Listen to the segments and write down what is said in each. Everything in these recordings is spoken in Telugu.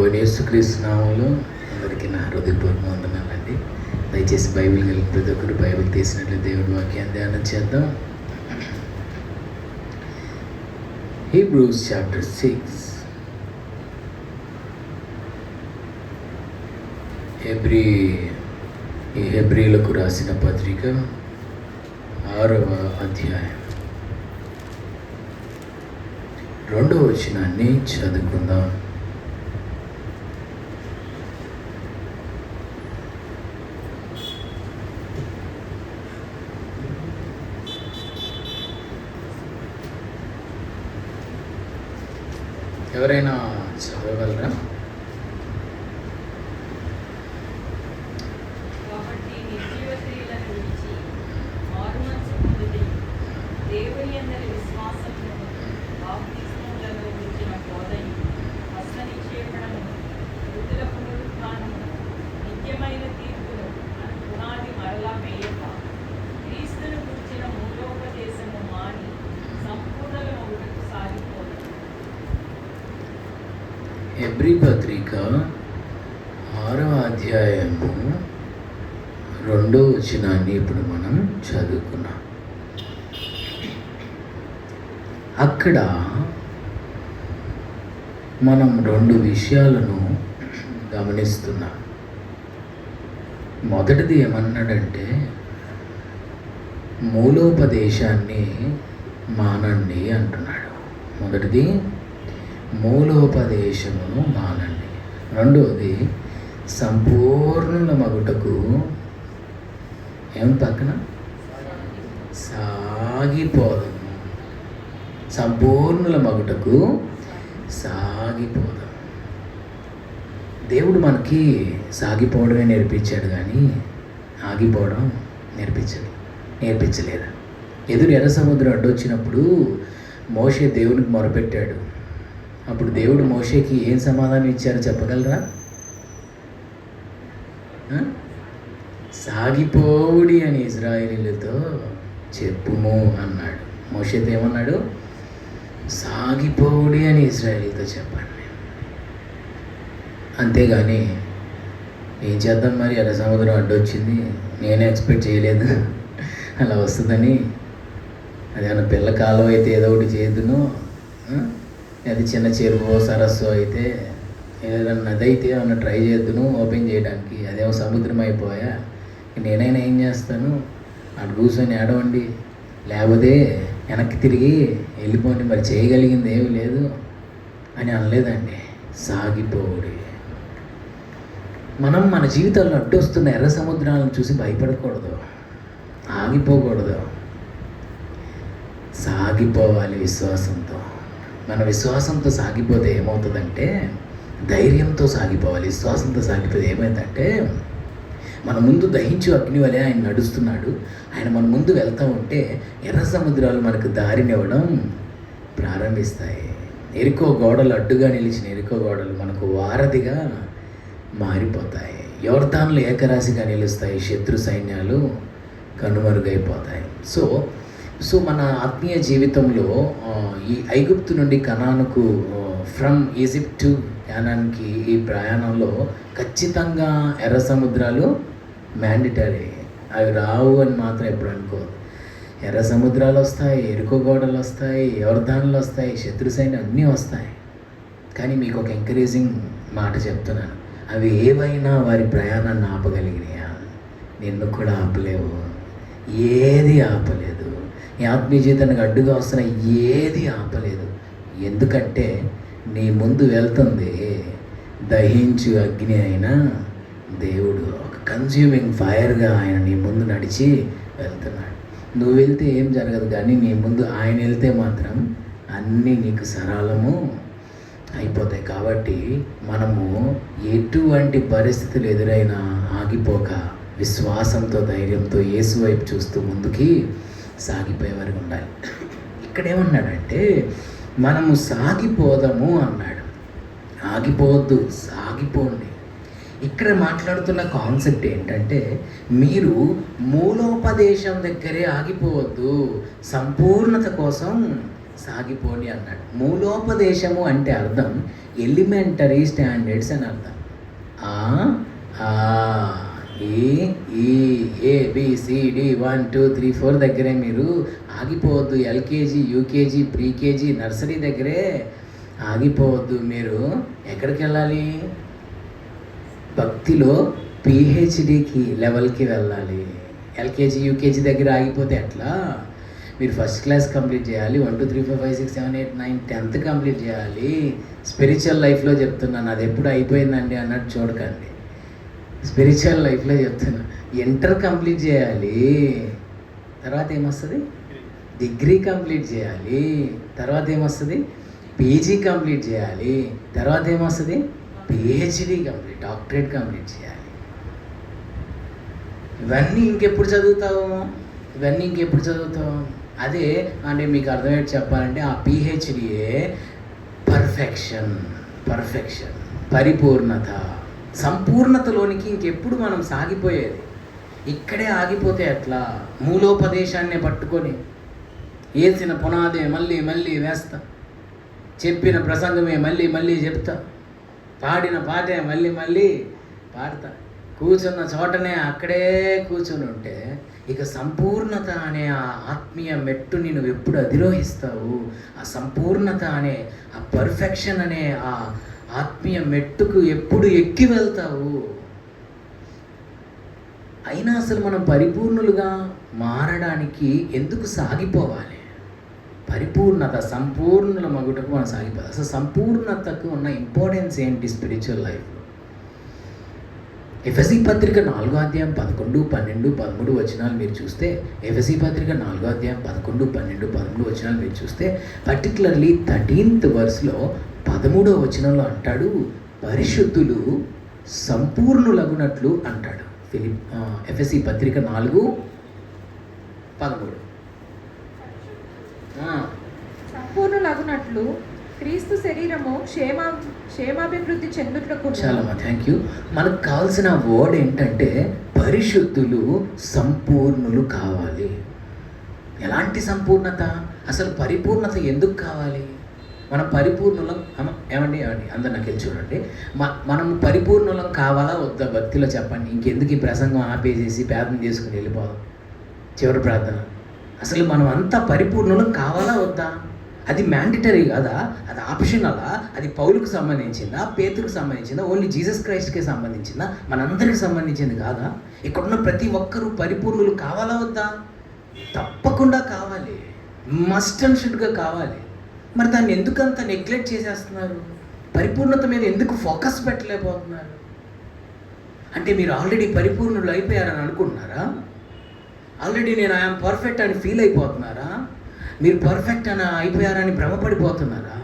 ప్రభువైన యేసుక్రీస్తు నామములో అందరికీ నా హృదయపూర్వక వందనాలండి. దయచేసి బైబిల్ కలిగిన ప్రతి ఒక్కరు బైబిల్ తీసినట్లు దేవుడి వాక్యాన్ని ధ్యానం చేద్దాం. Hebrews chapter 6. హెబ్రీలకు రాసిన పత్రిక 6వ అధ్యాయం 2వ వచనాన్ని చదువుకుందాం. ఎవరైనా చదవగలరా? హెబ్రీ పత్రిక 6వ అధ్యాయము 2వ వచనాన్ని ఇప్పుడు మనం చదువుకున్నాం. అక్కడ మనం 2 విషయాలను గమనిస్తున్నాం. మొదటిది ఏమన్నాడంటే, మూలోపదేశాన్ని మానండి అంటున్నాడు. మొదటిది మూలోపదేశమును మానండి. రెండవది సంపూర్ణుల మగుటకు ఏం పక్కన సాగిపోదాము. సంపూర్ణుల మగుటకు సాగిపోదాం. దేవుడు మనకి సాగిపోవడమే నేర్పించాడు, కానీ ఆగిపోవడం నేర్పించలేదు. ఎదురు ఎర్ర సముద్రం అడ్డొచ్చినప్పుడు మోషే దేవునికి మొరపెట్టాడు. అప్పుడు దేవుడు మోషేకి ఏం సమాధానం ఇచ్చారో చెప్పగలరా? సాగిపోవుడి అని ఇజ్రాయేలీలతో చెప్పుము అన్నాడు. మోషేతో ఏమన్నాడు? సాగిపోవుడి అని ఇజ్రాయేలీలతో చెప్పండి. అంతేగాని ఏం చేద్దాం మరి, ఎర్ర సముద్రం అడ్డొచ్చింది, నేనే ఎక్స్పెక్ట్ చేయలేదు అలా వస్తుందని. అదేమన్నా పిల్ల కాలం అయితే ఏదో ఒకటి చేద్దును, అది చిన్న చెరువు సరస్సు అయితే ఏదైనా నది అయితే ఏమన్నా ట్రై చేద్దును ఓపెన్ చేయడానికి. అదేమో సముద్రం అయిపోయా, నేనైనా ఏం చేస్తాను, అటు కూర్చొని ఏడవండి, లేకపోతే వెనక్కి తిరిగి వెళ్ళిపోండి, మరి చేయగలిగింది ఏమీ లేదు అని అనలేదండి. సాగిపోవుడి. మనం మన జీవితాల్లో అడ్డొస్తున్న ఎర్ర సముద్రాలను చూసి భయపడకూడదు, ఆగిపోకూడదు, సాగిపోవాలి విశ్వాసంతో. మన విశ్వాసంతో సాగిపోతే ఏమవుతుందంటే, ధైర్యంతో సాగిపోవాలి. విశ్వాసంతో సాగిపోతే ఏమైందంటే, మన ముందు దహించు అగ్ని వలె ఆయన నడుస్తున్నాడు. ఆయన మన ముందు వెళ్తూ ఉంటే ఎర్ర సముద్రాలు మనకు దారినివ్వడం ప్రారంభిస్తాయి. ఎరికో గోడలు, అడ్డుగా నిలిచిన ఎరికో గోడలు మనకు వారధిగా మారిపోతాయి. యోర్దానులు ఏకరాశిగా నిలుస్తాయి. శత్రు సైన్యాలు కనుమరుగైపోతాయి. సో మన ఆత్మీయ జీవితంలో ఈ ఐగుప్తు నుండి కనానుకు, ఫ్రమ్ ఈజిప్ట్ టు కానాన్కి ఈ ప్రయాణంలో ఖచ్చితంగా ఎర్ర సముద్రాలు మ్యాండిటరీ. అవి రావు అని మాత్రం ఎప్పుడు అనుకోదు. ఎర్ర సముద్రాలు వస్తాయి, ఎరుకో గోడలు వస్తాయి, యోర్దానులు వస్తాయి, శత్రు సైన్యం అన్నీ వస్తాయి. కానీ మీకు ఒక ఎంకరేజింగ్ మాట చెప్తున్నాను, అవి ఏవైనా వారి ప్రయాణాన్ని ఆపగలిగినాయా? నిన్ను కూడా ఆపలేవు. ఏది ఆపలేదు. ఈ ఆత్మీయ జీవితానికి అడ్డుగా వస్తున్న ఏది ఆపలేదు. ఎందుకంటే నీ ముందు వెళ్తుంది దహించు అగ్ని అయిన దేవుడు. ఒక కన్జ్యూమింగ్ ఫైర్గా ఆయన నీ ముందు నడిచి వెళ్తున్నాడు. నువ్వు వెళ్తే ఏం జరగదు, కానీ నీ ముందు ఆయన వెళ్తే మాత్రం అన్నీ నీకు సరళము అయిపోతాయి. కాబట్టి మనము ఎటువంటి పరిస్థితులు ఎదురైనా ఆగిపోక విశ్వాసంతో, ధైర్యంతో యేసు వైపు చూస్తూ ముందుకి సాగిపోయే వరకు ఉండాలి. ఇక్కడ ఏమన్నాడంటే, మనము సాగిపోదాము అన్నాడు. ఆగిపోవద్దు, సాగిపోండి. ఇక్కడ మాట్లాడుతున్న కాన్సెప్ట్ ఏంటంటే, మీరు మూలోపదేశం దగ్గరే ఆగిపోవద్దు, సంపూర్ణత కోసం సాగిపోండి అన్నాడు. మూలోపదేశము అంటే అర్థం ఎలిమెంటరీ స్టాండర్డ్స్ అని అర్థం. ఆ ఆ ఏబిసిడి 1 2 3 4 దగ్గరే మీరు ఆగిపోవద్దు. ఎల్కేజీ, యూకేజీ, ప్రీకేజీ, నర్సరీ దగ్గరే ఆగిపోవద్దు. మీరు ఎక్కడికి వెళ్ళాలి? భక్తిలో పిహెచ్డికి లెవెల్కి వెళ్ళాలి. ఎల్కేజీ, యూకేజీ దగ్గర ఆగిపోతే ఎట్లా? మీరు ఫస్ట్ క్లాస్ కంప్లీట్ చేయాలి. 1 2 3 4 5 6 7 8 9 10th కంప్లీట్ చేయాలి. స్పిరిచువల్ లైఫ్లో చెప్తున్నాను, అది ఎప్పుడు అయిపోయిందండి అన్నట్టు చూడకండి. స్పిరిచువల్ లైఫ్లో చెప్తున్నా, ఇంటర్ కంప్లీట్ చేయాలి. తర్వాత ఏమొస్తుంది? డిగ్రీ కంప్లీట్ చేయాలి. తర్వాత ఏమొస్తుంది? పీజీ కంప్లీట్ చేయాలి. తర్వాత ఏమొస్తుంది? పిహెచ్డి కంప్లీట్, డాక్టరేట్ కంప్లీట్ చేయాలి. ఇవన్నీ ఇంకెప్పుడు చదువుతావు? అదే అంటే మీకు అర్థమయ్యేది చెప్పాలంటే ఆ పిహెచ్డియే పర్ఫెక్షన్, పరిపూర్ణత, సంపూర్ణతలోనికి ఇంకెప్పుడు మనం సాగిపోయేది. ఇక్కడే ఆగిపోతే ఎట్లా? మూలోపదేశాన్నే పట్టుకొని వేసిన పునాదే మళ్ళీ వేస్తా, చెప్పిన ప్రసంగమే మళ్ళీ చెప్తా, పాడిన పాటే మళ్ళీ పాడతా, కూర్చున్న చోటనే అక్కడే కూర్చొని ఉంటే ఇక సంపూర్ణత అనే ఆ ఆత్మీయ మెట్టుని నువ్వు ఎప్పుడు అధిరోహిస్తావు? ఆ సంపూర్ణత అనే ఆ పర్ఫెక్షన్ అనే ఆ ఆత్మీయ మెట్టుకు ఎప్పుడు ఎక్కి వెళ్తావు? అయినా అసలు మనం పరిపూర్ణులుగా మారడానికి ఎందుకు సాగిపోవాలి? పరిపూర్ణత, సంపూర్ణుల మగుటకు మనం సాగిపోవాలి. అసలు సంపూర్ణతకు ఉన్న ఇంపార్టెన్స్ ఏంటి స్పిరిచువల్ లైఫ్లో? ఎఫెసీ పత్రిక 4వ అధ్యాయం 11, 12, 13 వచనాలు మీరు చూస్తే, ఎఫెసీ పత్రిక 4వ అధ్యాయం 11, 12, 13 వచనాలు మీరు చూస్తే, పర్టికులర్లీ 13th verseలో 13వ వచనంలో అంటాడు, పరిశుద్ధులు సంపూర్ణులగునట్లు అంటాడు. ఎఫెసీ పత్రిక 4:13 సంపూర్ణులగునట్లు క్రీస్తు శరీరము క్షేమాభివృద్ధి చెందుటకు. చాలమ్మా, థ్యాంక్ యూ. మనకు కావాల్సిన వర్డ్ ఏంటంటే పరిశుద్ధులు సంపూర్ణులు కావాలి. ఎలాంటి సంపూర్ణత? అసలు పరిపూర్ణత ఎందుకు కావాలి? మనం పరిపూర్ణులం ఏమండి అందరు నాకు వెళ్ళి చూడండి, మనం పరిపూర్ణులం కావాలా వద్దా? భక్తిలో చెప్పండి. ఇంకెందుకు ఈ ప్రసంగం ఆపేసేసి ప్రార్థన చేసుకుని వెళ్ళిపోదాం, చివరి ప్రార్థన. అసలు మనం అంతా పరిపూర్ణులం కావాలా వద్దా? అది మ్యాండటరీ కాదా? అది ఆప్షనలా? అది పౌలుకు సంబంధించిందా, పేతురుకు సంబంధించిందా, ఓన్లీ జీసస్ క్రైస్ట్కే సంబంధించిందా, మనందరికి సంబంధించింది కాదా? ఇక్కడున్న ప్రతి ఒక్కరూ పరిపూర్ణులు కావాలా వద్దా? తప్పకుండా కావాలి, మస్ట్ అండ్ షుడ్గా కావాలి. మరి దాన్ని ఎందుకంత నెగ్లెక్ట్ చేసేస్తున్నారు? పరిపూర్ణత మీద ఎందుకు ఫోకస్ పెట్టలేకపోతున్నారు? అంటే మీరు ఆల్రెడీ పరిపూర్ణులు అయిపోయారని అనుకుంటున్నారా? ఆల్రెడీ నేను ఐఎమ్ పర్ఫెక్ట్ అని ఫీల్ అయిపోతున్నారా? మీరు పర్ఫెక్ట్ అని అయిపోయారని భ్రమపడిపోతున్నారా?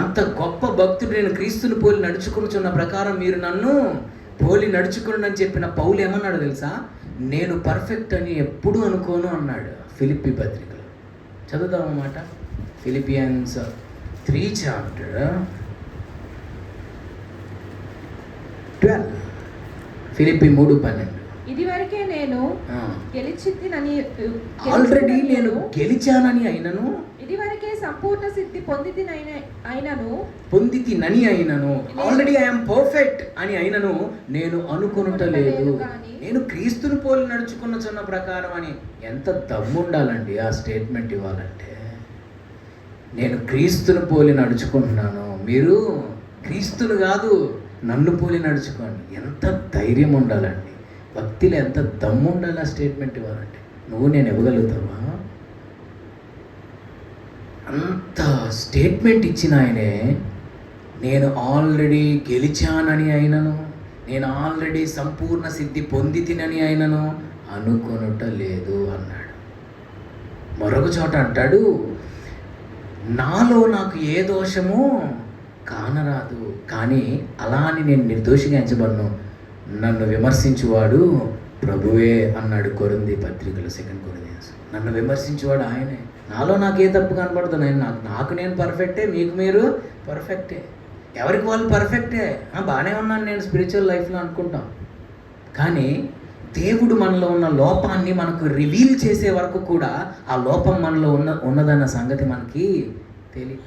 అంత గొప్ప భక్తుడు నేను క్రీస్తుని పోలి నడుచుకుంటున్న ప్రకారం మీరు నన్ను పోలి నడుచుకోండి అని చెప్పిన పౌలు ఏమన్నాడు తెలుసా? నేను పర్ఫెక్ట్ అని ఎప్పుడూ అనుకోను అన్నాడు ఫిలిప్పీ పత్రికలో. చదువుదామన్నమాట. ఫిలిపియన్స్ 3:12. ఫిలిప్పీ 3:12. ఇదివరకే నేను ఆల్రెడీ నేను గెలిచానని అయినను, ఇదివరకే సంపూర్ణ సిద్ధి పొందితినని అయినను, ఆల్రెడీ ఐఎమ్ పర్ఫెక్ట్ అని అయినను నేను అనుకొనుటలేదు, నేను క్రీస్తుని పోలి నడుచుకున్న ప్రకారం అని. ఎంత దమ్ముండాలండి ఆ స్టేట్మెంట్ ఇవ్వాలంటే. నేను క్రీస్తుని పోలి నడుచుకుంటున్నాను, మీరు క్రీస్తుని కాదు నన్ను పోలి నడుచుకోండి. ఎంత ధైర్యం ఉండాలండి, భక్తిలో ఎంత దమ్ము ఉండాలి ఆ స్టేట్మెంట్ ఇవ్వాలంటే. నువ్వు నేను ఇవ్వగలుగుతావా? అంత స్టేట్మెంట్ ఇచ్చిన ఆయనే నేను ఆల్రెడీ గెలిచానని అయినను, నేను ఆల్రెడీ సంపూర్ణ సిద్ధి పొందితినని అయినను అనుకొనుట లేదు అన్నాడు. మరొక చోట అంటాడు, నాలో నాకు ఏ దోషము కానరాదు, కానీ అలా అని నేను నిర్దోషిగా ఎంచబడను, నన్ను విమర్శించువాడు ప్రభువే అన్నాడు కొరింథీ పత్రికలో 2 Corinthians. నన్ను విమర్శించేవాడు ఆయనే. నాలో నాకే తప్పు కనబడుతున్నాయి, నాకు నేను పర్ఫెక్టే, మీకు మీరు పర్ఫెక్టే, ఎవరికి వాళ్ళు పర్ఫెక్టే. బాగానే ఉన్నాను నేను స్పిరిచువల్ లైఫ్లో అనుకుంటాం. కానీ దేవుడు మనలో ఉన్న లోపాన్ని మనకు రివీల్ చేసే వరకు కూడా ఆ లోపం మనలో ఉన్నదన్న సంగతి మనకి తెలియదు.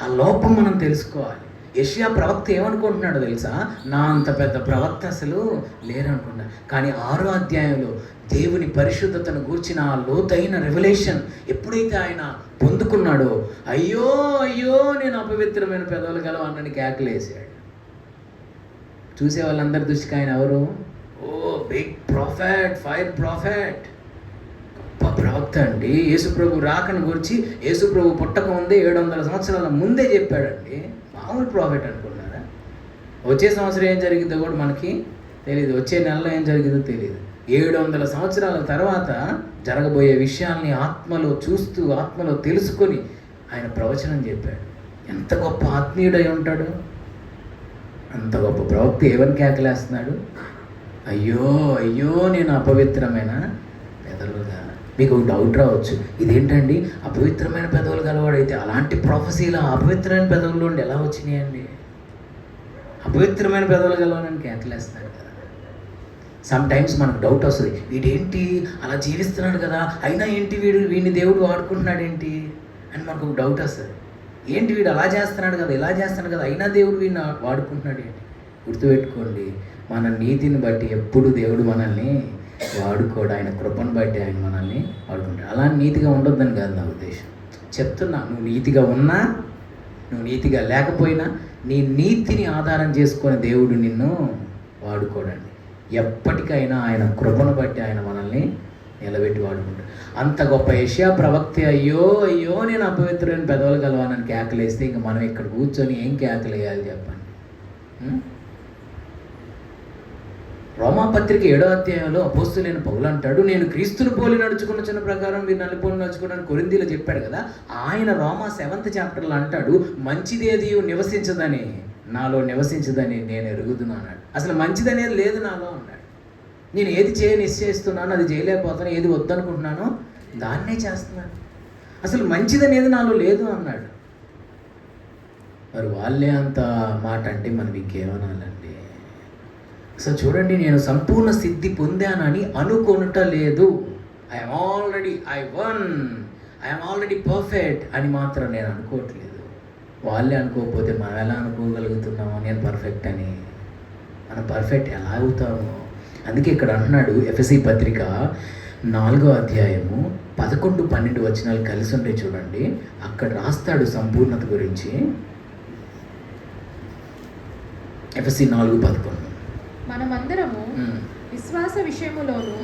ఆ లోపం మనం తెలుసుకోవాలి. యెషయా ప్రవక్త ఏమనుకుంటున్నాడో తెలుసా? నా అంత పెద్ద ప్రవక్త అసలు లేరనుకున్నా. కానీ 6వ అధ్యాయంలో దేవుని పరిశుద్ధతను గూర్చిన ఆ లోతైన రెవల్యూషన్ ఎప్పుడైతే ఆయన పొందుకున్నాడో, అయ్యో అయ్యో నేను అపవిత్రమైన పెదవులు గలవాడిని కేకలేసాడు. చూసే వాళ్ళందరి దృష్టికి ఆయన ఎవరు? ఓ బిగ్ ప్రాఫెట్, ఫైర్ ప్రాఫెట్, గొప్ప ప్రవక్త అండి. యేసుప్రభు రాకను గురించి యేసుప్రభు పుట్టక ముందే 700 సంవత్సరాల ముందే చెప్పాడండి. మామూలు ప్రాఫెట్ అనుకున్నారా? వచ్చే సంవత్సరం ఏం జరిగిందో కూడా మనకి తెలియదు, వచ్చే నెలలో ఏం జరిగిందో తెలియదు. 700 సంవత్సరాల తర్వాత జరగబోయే విషయాల్ని ఆత్మలో చూస్తూ ఆత్మలో తెలుసుకొని ఆయన ప్రవచనం చెప్పాడు. ఎంత గొప్ప ఆత్మీయుడై ఉంటాడు! అంత గొప్ప ప్రవక్త ఏమని కేకలేస్తున్నాడు? అయ్యో అయ్యో నేను అపవిత్రమైన పెదవులుగా. మీకు ఒక డౌట్ రావచ్చు, ఇదేంటండి అపవిత్రమైన పెదవులు గలవాడైతే అలాంటి ప్రొఫెసీలో అపవిత్రమైన పెదవులు ఉండి ఎలా వచ్చినాయండి? అపవిత్రమైన పెదవులు గలవాడని కేకలేస్తున్నాడు కదా. సమ్ టైమ్స్ మనకు డౌట్ వస్తుంది, వీడేంటి అలా జీవిస్తున్నాడు కదా, అయినా ఏంటి వీడిని దేవుడు వాడుకుంటున్నాడు ఏంటి అని మనకు ఒక డౌట్ వస్తుంది. ఏంటి వీడు అలా చేస్తున్నాడు కదా, ఇలా చేస్తున్నాడు కదా, అయినా దేవుడు వీడిని వాడుకుంటున్నాడు ఏంటి? గుర్తుపెట్టుకోండి, మన నీతిని బట్టి ఎప్పుడు దేవుడు మనల్ని వాడుకోడు. ఆయన కృపను బట్టి ఆయన మనల్ని వాడుకుంటాడు. అలా నీతిగా ఉండొద్దని కాదు నా ఉద్దేశం. చెప్తున్నా, నువ్వు నీతిగా ఉన్నా నువ్వు నీతిగా లేకపోయినా నీ నీతిని ఆధారం చేసుకొని దేవుడు నిన్ను వాడుకోడండి. ఎప్పటికైనా ఆయన కృపను బట్టి ఆయన మనల్ని నిలబెట్టి వాడుకుంటాడు. అంత గొప్ప యెషయా ప్రవక్త అయ్యో అయ్యో నేను అపవిత్రమైన పెదవులు గలవానని కేకలేస్తే ఇంక మనం ఇక్కడ కూర్చొని ఏం కేకలేయాలి చెప్పండి? రోమాపత్రిక 7వ అధ్యాయంలో అపోస్తలుడైన పౌలు అంటాడు, నేను క్రీస్తుని పోలి నడుచుకున్న చిన్న ప్రకారం మీరు నలుపోలి నడుచుకున్నాను కొరింథీలో చెప్పాడు కదా. ఆయన రోమా 7th చాప్టర్లో అంటాడు, మంచిదేది నివసించదని నాలో నివసించదని నేను ఎరుగుతున్నాను. అసలు మంచిదనేది లేదు నాలో అన్నాడు. నేను ఏది నిశ్చయిస్తున్నాను అది చేయలేకపోతాను, ఏది వద్దనుకుంటున్నానో దాన్నే చేస్తున్నాను. అసలు మంచిదనేది నాలో లేదు అన్నాడు. మరి వాళ్ళే అంత మాట అంటే మనం ఇంకేమనాలండి? అసలు చూడండి, నేను సంపూర్ణ సిద్ధి పొందానని అనుకొనుట లేదు. ఐఎమ్ ఆల్రెడీ పర్ఫెక్ట్ అని మాత్రం నేను అనుకోవట్లేదు. వాళ్ళే అనుకోకపోతే మనం ఎలా అనుకోగలుగుతున్నాము నేను పర్ఫెక్ట్ అని? మనం పర్ఫెక్ట్ ఎలా అవుతాము? అందుకే ఇక్కడ అంటున్నాడు, ఎఫెసీ పత్రిక 4వ అధ్యాయము 11-12 వచనాలు కలిసి ఉంటే చూడండి. అక్కడ రాస్తాడు సంపూర్ణత గురించి. ఎఫెసీ 4:11. మనమందరము విశ్వాస విషయములోను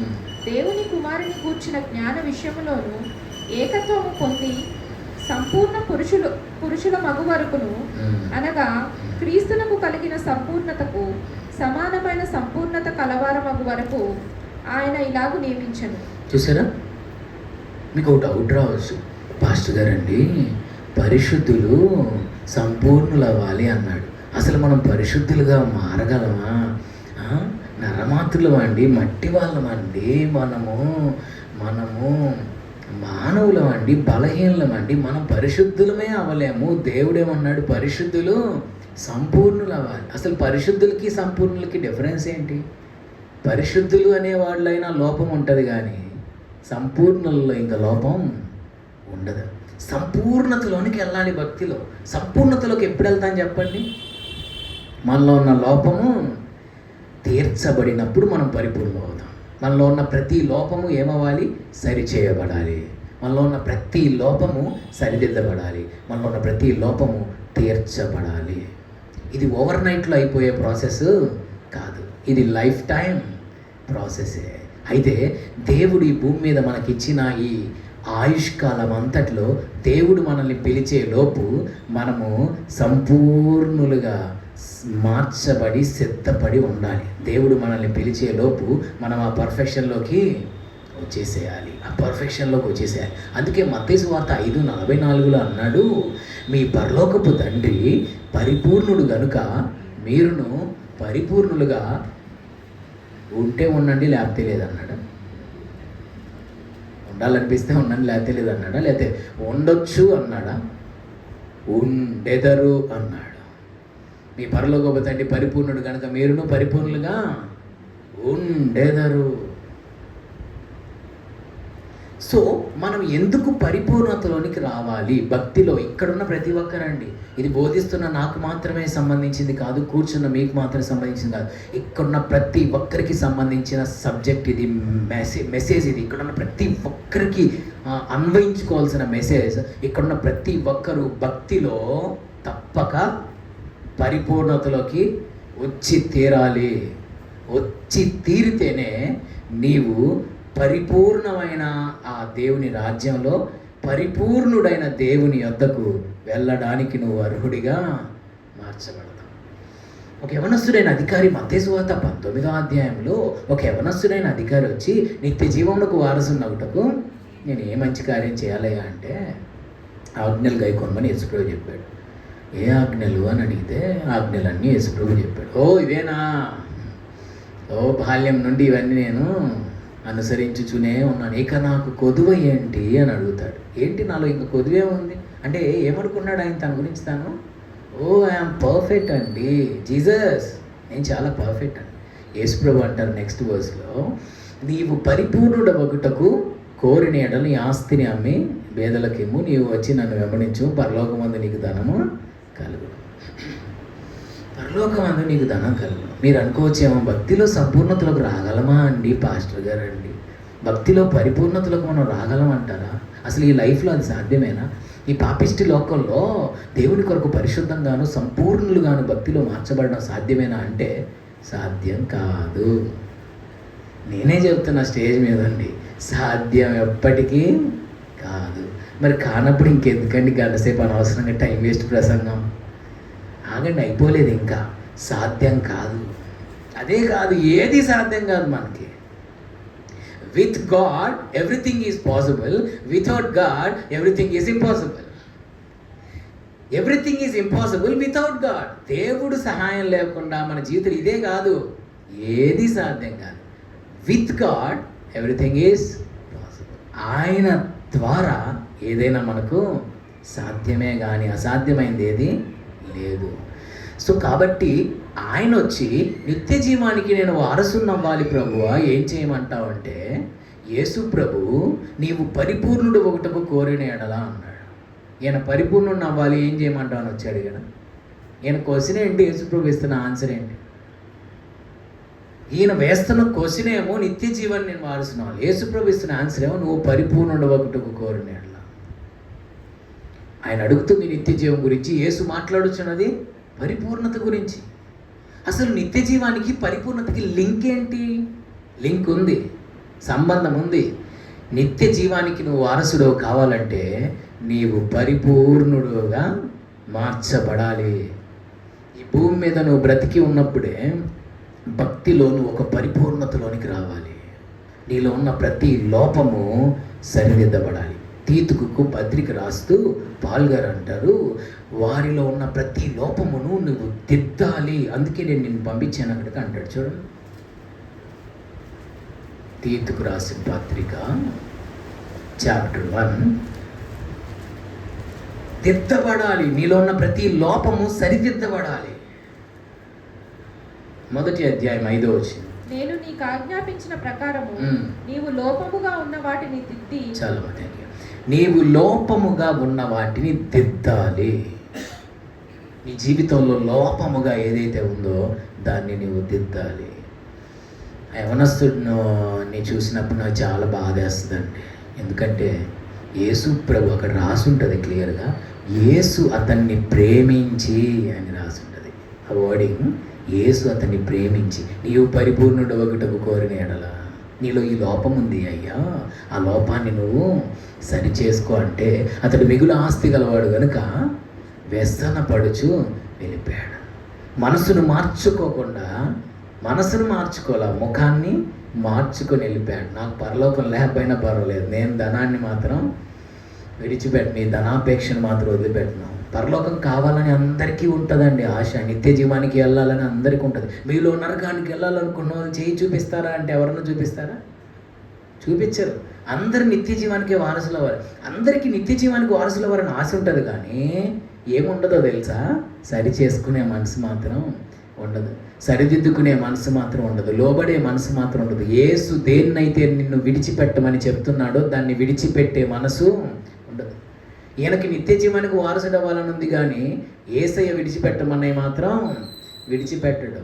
దేవుని కుమారుని కూర్చిన జ్ఞాన విషయములోను ఏకత్వము పొంది సంపూర్ణ పురుషుల మగు వరకును, అనగా క్రీస్తునకు కలిగిన సంపూర్ణతకు సమానమైన సంపూర్ణత కలవార మగు వరకు ఆయన ఇలాగు నియమించను. చూసారా? మీకు ఒక డౌట్ రావచ్చు, పాస్టర్ గారండి పరిశుద్ధులు సంపూర్ణులు అవ్వాలి అన్నాడు. అసలు మనం పరిశుద్ధులుగా మారగలమా? నరమాతృలమండి, మట్టి వాళ్ళమండి, మనము మానవులమండి, బలహీనలమండి, మనం పరిశుద్ధులమే అవ్వలేము. దేవుడేమన్నాడు? పరిశుద్ధులు సంపూర్ణులు అవ్వాలి. అసలు పరిశుద్ధులకి సంపూర్ణులకి డిఫరెన్స్ ఏంటి? పరిశుద్ధులు అనే వాళ్ళైనా లోపం ఉంటుంది, కానీ సంపూర్ణులలో ఇంకా లోపం ఉండదు. సంపూర్ణతలోనికి వెళ్ళాలి భక్తిలో. సంపూర్ణతలోకి ఎప్పుడు వెళ్తాను చెప్పండి? మనలో ఉన్న లోపము తీర్చబడినప్పుడు మనం పరిపూర్ణం అవుతాం. మనలో ఉన్న ప్రతి లోపము ఏమవ్వాలి? సరిచేయబడాలి. మనలో ఉన్న ప్రతి లోపము సరిదిద్దబడాలి. మనలో ఉన్న ప్రతి లోపము తీర్చబడాలి. ఇది ఓవర్ నైట్లో అయిపోయే ప్రాసెస్ కాదు, ఇది లైఫ్ టైం ప్రాసెసే. అయితే దేవుడు ఈ భూమి మీద మనకిచ్చిన ఈ ఆయుష్కాలం అంతట్లో దేవుడు మనల్ని పిలిచే లోపు మనము సంపూర్ణులుగా మార్చబడి సిద్ధపడి ఉండాలి. దేవుడు మనల్ని పిలిచే లోపు మనం ఆ పర్ఫెక్షన్లోకి వచ్చేసేయాలి. అందుకే మత్తయి సువార్త 5:44 అన్నాడు, మీ పరలోకపు తండ్రి పరిపూర్ణుడు గనుక మీరును పరిపూర్ణులుగా ఉంటే ఉండండి, లేకపోతే లేదన్నాడు. ఉండాలనిపిస్తే ఉండండి, లేకపోతే లేదన్నాడా? లేకపోతే ఉండొచ్చు అన్నాడా? ఉండెదరు అన్నాడు. మీ పరలోకపు తండ్రి పరిపూర్ణుడు కనుక మీరును పరిపూర్ణులుగా ఉండెదరు. సో మనం ఎందుకు పరిపూర్ణతలోనికి రావాలి భక్తిలో? ఇక్కడున్న ప్రతి ఒక్కరండి, ఇది బోధిస్తున్న నాకు మాత్రమే సంబంధించింది కాదు, కూర్చున్న మీకు మాత్రమే సంబంధించింది కాదు, ఇక్కడున్న ప్రతి ఒక్కరికి సంబంధించిన సబ్జెక్ట్ ఇది, మెసేజ్ ఇది. ఇక్కడున్న ప్రతి ఒక్కరికి అన్వయించుకోవాల్సిన మెసేజ్. ఇక్కడున్న ప్రతి ఒక్కరు భక్తిలో తప్పక పరిపూర్ణతలోకి వచ్చి తీరాలి. వచ్చి తీరితేనే నీవు పరిపూర్ణమైన ఆ దేవుని రాజ్యంలో పరిపూర్ణుడైన దేవుని యొద్దకు వెళ్ళడానికి నువ్వు అర్హుడిగా మార్చబడతావు. ఒక యవనస్తుడైన అధికారి మత్తయి సువార్త 19వ అధ్యాయంలో ఒక యవనస్తుడైన అధికారి వచ్చి నిత్య జీవమునకు వారసునగుటకు నేను ఏ మంచి కార్యం చేయాలయ్యా అంటే ఆజ్ఞలు గైకొనమని యేసుప్రభు చెప్పాడు. ఏ ఆజ్ఞలు అని అడిగితే ఆజ్ఞలన్నీ యేసుప్రభు చెప్పాడు. ఓ ఇవేనా? ఓ బాల్యం నుండి ఇవన్నీ నేను అనుసరించుచునే ఉన్నాను, ఇక నాకు కొదువ ఏంటి అని అడుగుతాడు. ఏంటి నాలో ఇంకా కొదువే ఉంది అంటే ఏమనుకున్నాడు ఆయన తన గురించి తాను? ఓ ఐఎమ్ పర్ఫెక్ట్ అండి జీసస్, నేను చాలా పర్ఫెక్ట్ అండి. యేసుప్రభు అంటారు నెక్స్ట్ వర్స్లో, నీవు పరిపూర్ణుడవగుటకు కోరిన ఎడల నీ ఆస్తిని అమ్మి పేదలకిమ్ము, నీవు వచ్చి నన్ను వెంబడించు, పరలోకమందు నీకు ధనము కలుగు. పరలోకమందు నీకు ధనం కలుగు. మీరు అనుకోవచ్చేమో భక్తిలో సంపూర్ణతలోకి రాగలమా అండి పాస్టర్ గారు అండి, భక్తిలో పరిపూర్ణతలోకి మనం రాగలమంటారా? అసలు ఈ లైఫ్లో అది సాధ్యమేనా? ఈ పాపిష్టి లోకంలో దేవుని కొరకు పరిశుద్ధంగాను సంపూర్ణులుగాను భక్తిలో మార్చబడడం సాధ్యమేనా అంటే సాధ్యం కాదు. నేనే చెప్తున్నా స్టేజ్ మీద అండి, సాధ్యం ఎప్పటికీ కాదు. మరి కానప్పుడు ఇంకెందుకండి గంటసేపు అనవసరంగా టైం వేస్ట్ ప్రసంగం? ఆగండి, అయిపోలేదు ఇంకా. సాధ్యం కాదు. అదే కాదు, ఏది సాధ్యం కాదు మనకి. With God everything is possible, without God everything is impossible. Everything is impossible without God. దేవుడు సహాయం లేకుండా మన జీవితం ఇదే కాదు, ఏది సాధ్యం కాదు. With God everything is possible. ఆయన ద్వారా ఏదైనా మనకు సాధ్యమే కానీ అసాధ్యమైంది ఏది లేదు. సో కాబట్టి ఆయన వచ్చి నిత్య జీవానికి నేను వారసుని అవ్వాలి ప్రభువా, ఏం చేయమంటావు అంటే, యేసు ప్రభు నీవు పరిపూర్ణుడు ఒకటకు కోరిన ఎడలా అన్నాడు. ఈయన పరిపూర్ణుడు అవ్వాలి, ఏం చేయమంటావు అని వచ్చాడు కదా. ఈయన క్వశ్చన్ ఏంటి? యేసు ప్రభు ఇస్తున్న ఆన్సర్ ఏంటి? ఈయన వేస్తున్న క్వశ్చన్ ఏమో నిత్య జీవాన్ని నేను వారసున్నాను, యేసు ప్రభు ఇస్తున్న ఆన్సర్ ఏమో నువ్వు పరిపూర్ణుడు ఒకటకు కోరిన ఎడలా. ఆయన అడుగుతుంది నిత్య జీవం గురించి, యేసు మాట్లాడుచున్నది పరిపూర్ణత గురించి. అసలు నిత్య జీవానికి పరిపూర్ణతకి లింక్ ఏంటి? లింక్ ఉంది, సంబంధం ఉంది. నిత్య జీవానికి నువ్వు వారసుడు కావాలంటే నీవు పరిపూర్ణుడుగా మార్చబడాలి. ఈ భూమి మీద నువ్వు బ్రతికి ఉన్నప్పుడే భక్తిలో నువ్వు ఒక పరిపూర్ణతలోనికి రావాలి. నీలో ఉన్న ప్రతి లోపము సరిదిద్దబడాలి. తీతుకు పత్రిక రాస్తూ పాల్ గారు అంటారు, వారిలో ఉన్న ప్రతి లోపమును నువ్వు దిద్దాలి, అందుకే నేను నిన్ను పంపించాను అక్కడికి అంటాడు. చూడండి, తీతుకు రాసిన పత్రిక చాప్టర్ 1. దిద్దబడాలి, నీలో ఉన్న ప్రతి లోపము సరిదిద్దబడాలి. మొదటి అధ్యాయం 5వ వచనం, నేను నీకు ఆజ్ఞాపించిన ప్రకారము నీవు లోపముగా ఉన్న వాటిని దిద్ది. చాలా నీవు లోపముగా ఉన్న వాటిని దిద్దాలి. నీ జీవితంలో లోపముగా ఏదైతే ఉందో దాన్ని నీవు దిద్దాలి. యవనస్తుడిని చూసినప్పుడు నాకు చాలా బాధేస్తుందండి. ఎందుకంటే యేసు ప్రభు అక్కడ రాసి ఉంటుంది క్లియర్గా, యేసు అతన్ని ప్రేమించి అని రాసి ఉంటుంది. ఆ వర్డింగ్, యేసు అతన్ని ప్రేమించి నీవు పరిపూర్ణుడు ఒకటకు కోరిన ఎడల నీలో ఈ లోపం ఉంది అయ్యా, ఆ లోపాన్ని నువ్వు సరి చేసుకో అంటే అతడు మిగులు ఆస్తి గలవాడు కనుక వ్యసన పడుచు వెళ్ళిపోయాడు. మనసును మార్చుకోలే, ముఖాన్ని మార్చుకొని వెళ్ళిపోయాడు. నాకు పరలోకం లేకపోయినా పర్వాలేదు, నేను ధనాన్ని మాత్రం విడిచిపెట్టను, ఈ ధనాపేక్షను మాత్రం వదిలిపెట్టను. పరలోకం కావాలని అందరికీ ఉంటుందండి ఆశ, నిత్య జీవానికి వెళ్ళాలని అందరికీ ఉంటుంది. మీలో నరకానికి వెళ్ళాలనుకున్న వాళ్ళు చేయి చూపిస్తారా అంటే ఎవరన్నా చూపిస్తారా? చూపించరు. అందరు నిత్య జీవానికి వారసులు అవ్వాలి. అందరికీ నిత్య జీవానికి వారసులు అవ్వాలని ఆశ ఉంటుంది, కానీ ఏముండదో తెలుసా? సరి చేసుకునే మనసు మాత్రం ఉండదు. సరిదిద్దుకునే మనసు మాత్రం ఉండదు. లోబడే మనసు మాత్రం ఉండదు. యేసు దేన్నైతే నిన్ను విడిచిపెట్టమని చెప్తున్నాడో దాన్ని విడిచిపెట్టే మనసు ఉండదు. ఈయనకి నిత్య జీవానికి వారసుడు అవ్వాలని ఉంది, కానీ యేసయ్య విడిచిపెట్టమన్నవి మాత్రం విడిచిపెట్టడు.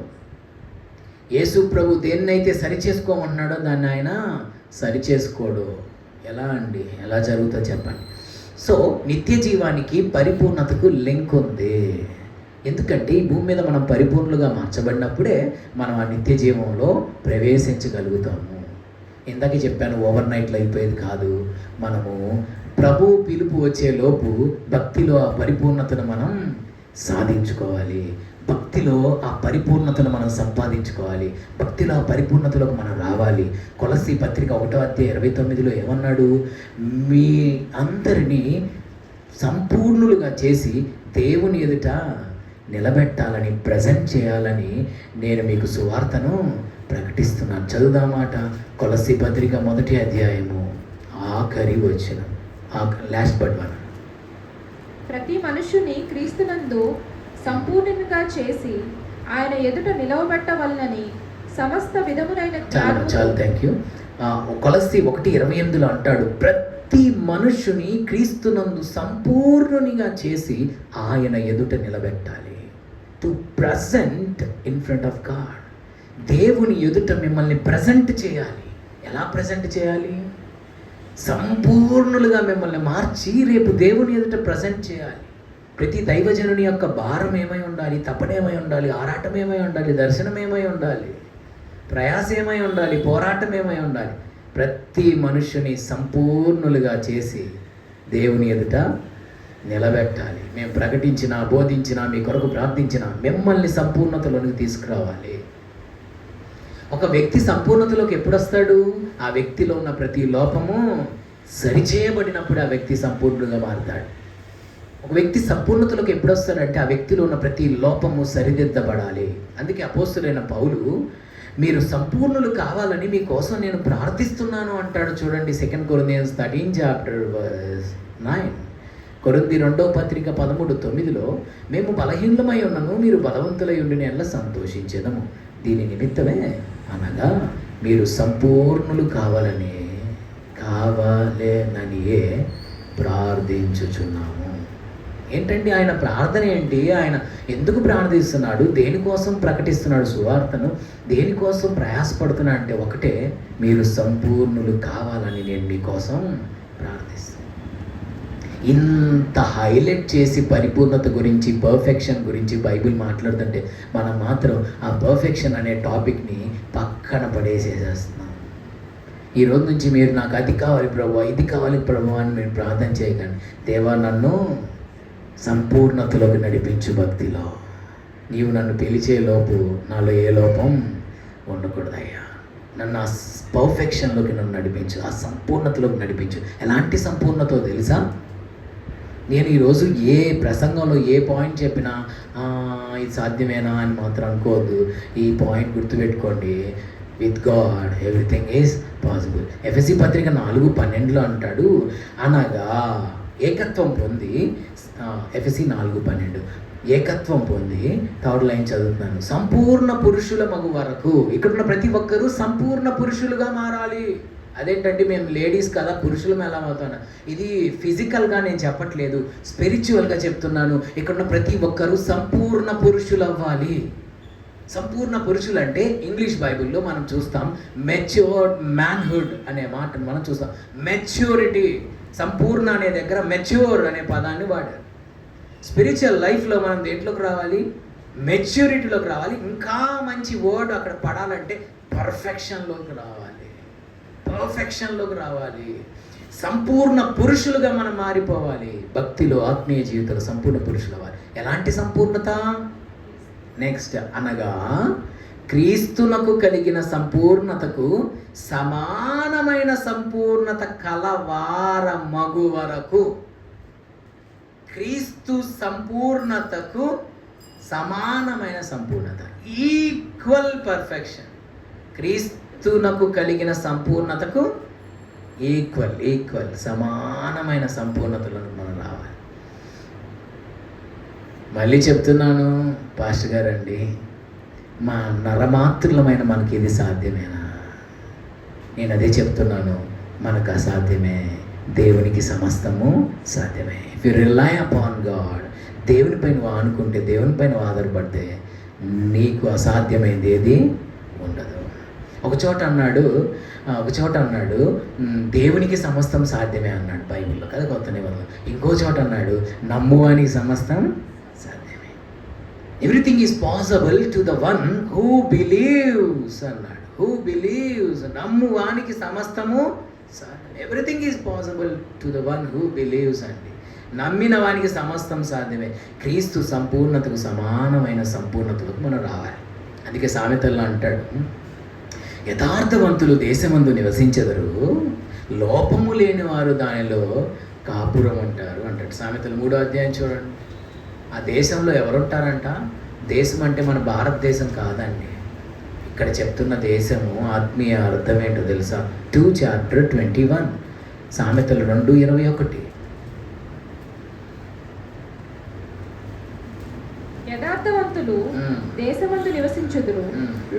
యేసు ప్రభు దేన్నైతే సరిచేసుకోమన్నాడో దాన్ని ఆయన సరిచేసుకోడు. ఎలా అండి? ఎలా జరుగుతుందో చెప్పండి. సో నిత్య జీవానికి పరిపూర్ణతకు లింక్ ఉంది. ఎందుకంటే ఈ భూమి మీద మనం పరిపూర్ణులుగా మార్చబడినప్పుడే మనం ఆ నిత్య జీవంలో ప్రవేశించగలుగుతాము. ఇందాక చెప్పాను, ఓవర్ నైట్లో అయిపోయేది కాదు. మనము ప్రభు పిలుపు వచ్చేలోపు భక్తిలో ఆ పరిపూర్ణతను మనం సాధించుకోవాలి. భక్తిలో ఆ పరిపూర్ణతను మనం సంపాదించుకోవాలి. భక్తిలో ఆ పరిపూర్ణతలోకి మనం రావాలి. కొలస్సీ పత్రిక 1:29 ఏమన్నాడు? మీ అందరినీ సంపూర్ణులుగా చేసి దేవుని ఎదుట నిలబెట్టాలని, ప్రజెంట్ చేయాలని నేను మీకు సువార్తను ప్రకటిస్తున్నాను. చదువుదామాట. కొలస్సీ పత్రిక 1వ అధ్యాయము ఆఖరి వచనం, లాస్ట్ బట్ వన్. ప్రతి మనుష్యుని క్రీస్తునందు సంపూర్ణంగా చేసి ఆయన ఎదుట నిలవబెట్టవలనని సమస్త విధములైన చాలు థ్యాంక్ యూ. కొలస్సీ 1:28 అంటాడు, ప్రతి మనుష్యుని క్రీస్తునందు సంపూర్ణునిగా చేసి ఆయన ఎదుట నిలబెట్టాలి. To present in front of God. దేవుని ఎదుట మిమ్మల్ని ప్రజెంట్ చేయాలి. ఎలా ప్రజెంట్ చేయాలి? సంపూర్ణులుగా మిమ్మల్ని మార్చి రేపు దేవుని ఎదుట ప్రజెంట్ చేయాలి. ప్రతి దైవజనుని యొక్క భారం ఏమై ఉండాలి? తపనేమై ఉండాలి? ఆరాటం ఏమై ఉండాలి? దర్శనం ఏమై ఉండాలి? ప్రయాస ఏమై ఉండాలి? పోరాటం ఏమై ఉండాలి? ప్రతి మనుష్యుని సంపూర్ణులుగా చేసి దేవుని ఎదుట నిలబెట్టాలి. మేము ప్రకటించినా, బోధించినా, మీ కొరకు ప్రార్థించినా మిమ్మల్ని సంపూర్ణతలోనికి తీసుకురావాలి. ఒక వ్యక్తి సంపూర్ణతలోకి ఎప్పుడు వస్తాడు? ఆ వ్యక్తిలో ఉన్న ప్రతి లోపము సరిచేయబడినప్పుడు ఆ వ్యక్తి సంపూర్ణంగా మారుతాడు. ఒక వ్యక్తి సంపూర్ణతలోకి ఎప్పుడు వస్తాడంటే ఆ వ్యక్తిలో ఉన్న ప్రతి లోపము సరిదిద్దబడాలి. అందుకే అపోస్తులైన పౌలు మీరు సంపూర్ణులు కావాలని మీకోసం నేను ప్రార్థిస్తున్నాను అంటాడు. చూడండి, 2 Corinthians 13:9. కొరింథీ 2వ పత్రిక 13:9 మేము బలహీనమై ఉన్నను, మీరు బలవంతులై ఉండిన ఎల్ల సంతోషించెదము. దీని నిమిత్తమే అనగా మీరు సంపూర్ణులు కావాలేననియే ప్రార్థించుచున్నాము. ఏంటండి ఆయన ప్రార్థన ఏంటి? ఆయన ఎందుకు ప్రార్థిస్తున్నాడు? దేనికోసం ప్రకటిస్తున్నాడు సువార్తను? దేనికోసం ప్రయాసపడుతున్నా అంటే ఒకటే, మీరు సంపూర్ణులు కావాలని నేను మీకోసం ప్రార్థిస్తాను. ఇంత హైలైట్ చేసి పరిపూర్ణత గురించి, పర్ఫెక్షన్ గురించి బైబిల్ మాట్లాడుతుంటే మనం మాత్రం ఆ పర్ఫెక్షన్ అనే టాపిక్ని పక్కన పడేసేసేస్తున్నాం. ఈరోజు నుంచి మీరు నాకు అది కావాలి ప్రభు, ఇది కావాలి ప్రభు అని మీరు ప్రార్థన చేయకండి. దేవా నన్ను సంపూర్ణతలోకి నడిపించు. భక్తిలో నీవు నన్ను పిలిచేలోపు నాలో ఏ లోపం ఉండకూడదయ్యా. నన్ను ఆ పర్ఫెక్షన్లోకి నన్ను నడిపించు, ఆ సంపూర్ణతలోకి నడిపించు. ఎలాంటి సంపూర్ణతో తెలుసా? నేను ఈరోజు ఏ ప్రసంగంలో ఏ పాయింట్ చెప్పినా ఇది సాధ్యమేనా అని మాత్రం అనుకోవద్దు. ఈ పాయింట్ గుర్తుపెట్టుకోండి, with God everything is possible. ఎఫెసీ పత్రిక 4:12 అంటాడు, అనగా ఏకత్వం పొంది, ఎఫెసీ 4:12 ఏకత్వం పొంది, 3rd లైన్ చదువుతున్నాను, సంపూర్ణ పురుషుల మగు వరకు. ఇక్కడున్న ప్రతి ఒక్కరూ సంపూర్ణ పురుషులుగా మారాలి. అదేంటంటే మేము లేడీస్ కదా, పురుషులం ఎలా అవుతాను? ఇది ఫిజికల్గా నేను చెప్పట్లేదు, స్పిరిచువల్గా చెప్తున్నాను. ఇక్కడున్న ప్రతి ఒక్కరూ సంపూర్ణ పురుషులు అవ్వాలి. సంపూర్ణ పురుషులు అంటే ఇంగ్లీష్ బైబిల్లో మనం చూస్తాం మెచ్యూర్డ్ మ్యాన్హుడ్ అనే మాటను మనం చూస్తాం. మెచ్యూరిటీ, సంపూర్ణ అనే దగ్గర మెచ్యూర్ అనే పదాన్ని వాడారు. స్పిరిచువల్ లైఫ్లో మనం దేంట్లోకి రావాలి? మెచ్యూరిటీలోకి రావాలి. ఇంకా మంచి వర్డ్ అక్కడ పడాలంటే పర్ఫెక్షన్లోకి రావాలి. సంపూర్ణ పురుషులుగా మనం మారిపోవాలి. భక్తిలో, ఆత్మీయ జీవితంలో సంపూర్ణ పురుషులు అవ్వాలి. ఎలాంటి సంపూర్ణత? నెక్స్ట్, అనగా క్రీస్తునకు కలిగిన సంపూర్ణతకు సమానమైన సంపూర్ణత కలవారమగు వరకు. క్రీస్తు సంపూర్ణతకు సమానమైన సంపూర్ణత, ఈక్వల్ పర్ఫెక్షన్. క్రీస్తునకు కలిగిన సంపూర్ణతకు ఈక్వల్ సమానమైన సంపూర్ణతలను మనం రావాలి. మళ్ళీ చెప్తున్నాను పాస్టర్ గారండి, మా నరమాత్రులమైన మనకి ఇది సాధ్యమేనా? నేను అదే చెప్తున్నాను, మనకు అసాధ్యమే, దేవునికి సమస్తము సాధ్యమే. If you rely upon God, దేవునిపై నువ్వు ఆనుకుంటే, దేవునిపై నువ్వు ఆధారపడితే నీకు అసాధ్యమైంది ఏది ఉండదు. ఒక చోట అన్నాడు దేవునికి సమస్తం సాధ్యమే అన్నాడు బైబిల్లో కదా, కొత్త నిబంధనలో. ఇంకో చోట అన్నాడు నమ్మువానికి సమస్తం సాధ్యమే. Everything is possible to the one who believes అన్నాడు. హూ బిలీవ్స్, నమ్మువానికి సమస్తము సాధ్యం. Everything is possible to the one who believes అండి. నమ్మిన వానికి సమస్తం సాధ్యమే. క్రీస్తు సంపూర్ణతకు సమానమైన సంపూర్ణతలకు మనం రావాలి. అందుకే సామెతల్లో అంటాడు, యథార్థవంతులు దేశమందు నివసించెదరు, లోపము లేని వారు దానిలో కాపురం ఉంటారు అంటాడు. సామెతలు 3వ అధ్యాయం చూడండి. ఆ దేశంలో ఎవరుంటారంట? దేశం అంటే మన భారతదేశం కాదండి. ఇక్కడ చెప్తున్న దేశము ఆత్మీయ అర్థం ఏంటో తెలుసా? 2 Chapter 21 సామెతలు 2:21. యథార్థవంతులు దేశమందు నివసించుదురు,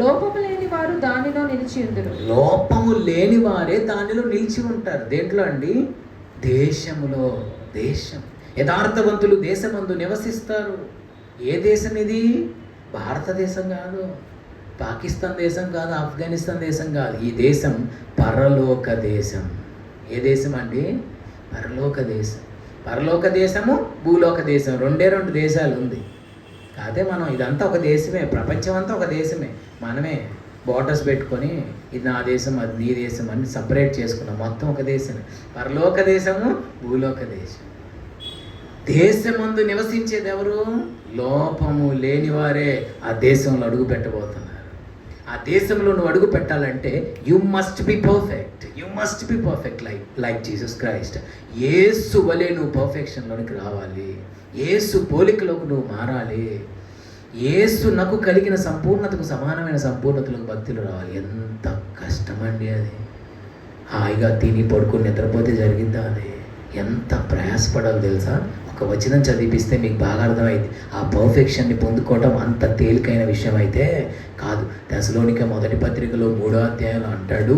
లోపము లేని వారు దానిలో నిలిచియుందురు. లోపము లేని వారే దానిలో నిలిచి ఉంటారు. దేంట్లో అండి? దేశములో. దేశం. యథార్థవంతులు దేశమందు నివసిస్తారు. ఏ దేశం ఇది? భారతదేశం కాదు, పాకిస్తాన్ దేశం కాదు, ఆఫ్ఘనిస్తాన్ దేశం కాదు. ఈ దేశం పరలోక దేశం. ఏ దేశం అండి? పరలోక దేశం. పరలోక దేశము, భూలోక దేశం, 2 దేశాలు ఉంది. కాదే మనం ఇదంతా ఒక దేశమే, ప్రపంచం అంతా ఒక దేశమే. మనమే బోర్డర్స్ పెట్టుకొని ఇది నా దేశం, అది నీ దేశం అని సపరేట్ చేసుకున్నాం. మొత్తం ఒక దేశమే. పరలోక దేశము, భూలోక దేశం. దేశమందు నివసించేది ఎవరు? లోపము లేనివారే ఆ దేశంలో అడుగు పెట్టబోతున్నారు. ఆ దేశంలో నువ్వు అడుగు పెట్టాలంటే you must be perfect. You must be perfect like Jesus Christ. యేసు వలె నువ్వు పర్ఫెక్షన్లోనికి రావాలి. యేసు పోలికలోకి నువ్వు మారాలి. యేసు నాకు కలిగిన సంపూర్ణతకు సమానమైన సంపూర్ణతలకు భక్తులు రావాలి. ఎంత కష్టమండి అది. హాయిగా తిని పడుకొని నిద్రపోతే జరిగిద్దా? అది ఎంత ప్రయాసపడాలి తెలుసా? ఒక వచనం చదివిస్తే మీకు బాగా అర్థమైంది. ఆ పర్ఫెక్షన్ని పొందుకోవడం అంత తేలికైన విషయం అయితే కాదు. తెసలోనిక మొదటి పత్రికలో 3వ అధ్యాయంలో అంటాడు.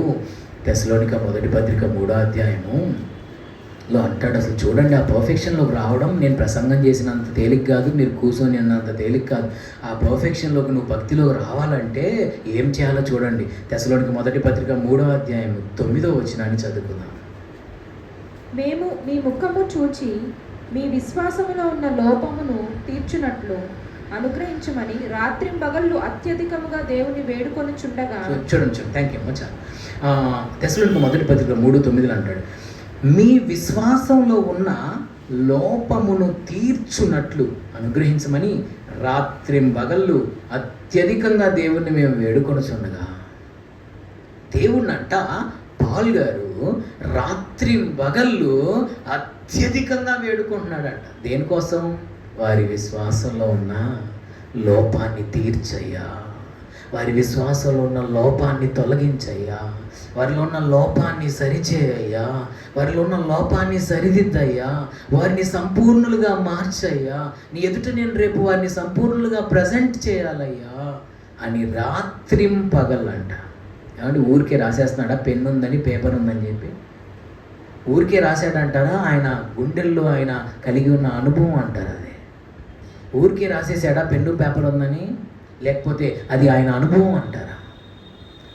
తెసలోనిక మొదటి పత్రిక 3వ అధ్యాయములో అంటాడు, అసలు చూడండి, ఆ పర్ఫెక్షన్లోకి రావడం నేను ప్రసంగం చేసినంత తేలిక కాదు, మీరు కూర్చొని అన్నంత తేలిక కాదు. ఆ పర్ఫెక్షన్లోకి నువ్వు భక్తిలోకి రావాలంటే ఏం చేయాలో చూడండి. తెసలోనిక మొదటి పత్రిక 3వ అధ్యాయం 9వ వచనాన్ని చదువుకుందాం. మేము మీ ముఖము చూచి మీ విశ్వాసములో ఉన్న లోపమును తీర్చునట్లు అనుగ్రహించమని రాత్రింబగళ్ళు అత్యధికముగా దేవుని వేడుకొనుచుండగా. చూడండి, థ్యాంక్ యూ మచ్. తెసలోనిక మొదటి పత్రిక 3:9 అంటాడు, మీ విశ్వాసంలో ఉన్న లోపమును తీర్చునట్లు అనుగ్రహించమని రాత్రింబగళ్ళు అత్యధికంగా దేవుణ్ణి మేము వేడుకొనుచుండగా. దేవుణ్ణంట పాల్ గారు రాత్రింబగళ్ళు అత్యధికంగా వేడుకుంటున్నాడంట. దేనికోసం? వారి విశ్వాసంలో ఉన్న లోపాన్ని తీర్చయ్యా, వారి విశ్వాసంలో ఉన్న లోపాన్ని తొలగించయ్యా, వారిలో ఉన్న లోపాన్ని సరిచేయ్యా, వారిలో ఉన్న లోపాన్ని సరిదిద్దయ్యా, వారిని సంపూర్ణులుగా మార్చయ్యా, నీ ఎదుట నేను రేపు వారిని సంపూర్ణులుగా ప్రజెంట్ చేయాలయ్యా అని రాత్రింపగలంట. ఏమంటే ఊరికే రాసేస్తున్నాడా? పెన్ను ఉందని, పేపర్ ఉందని చెప్పి ఊరికే రాశాడంటారా? ఆయన గుండెల్లో ఆయన కలిగి ఉన్న అనుభవం అంటారు. అది ఊరికే రాసేసాడా పెన్ను పేపర్ ఉందని? లేకపోతే అది ఆయన అనుభవం అంటారా?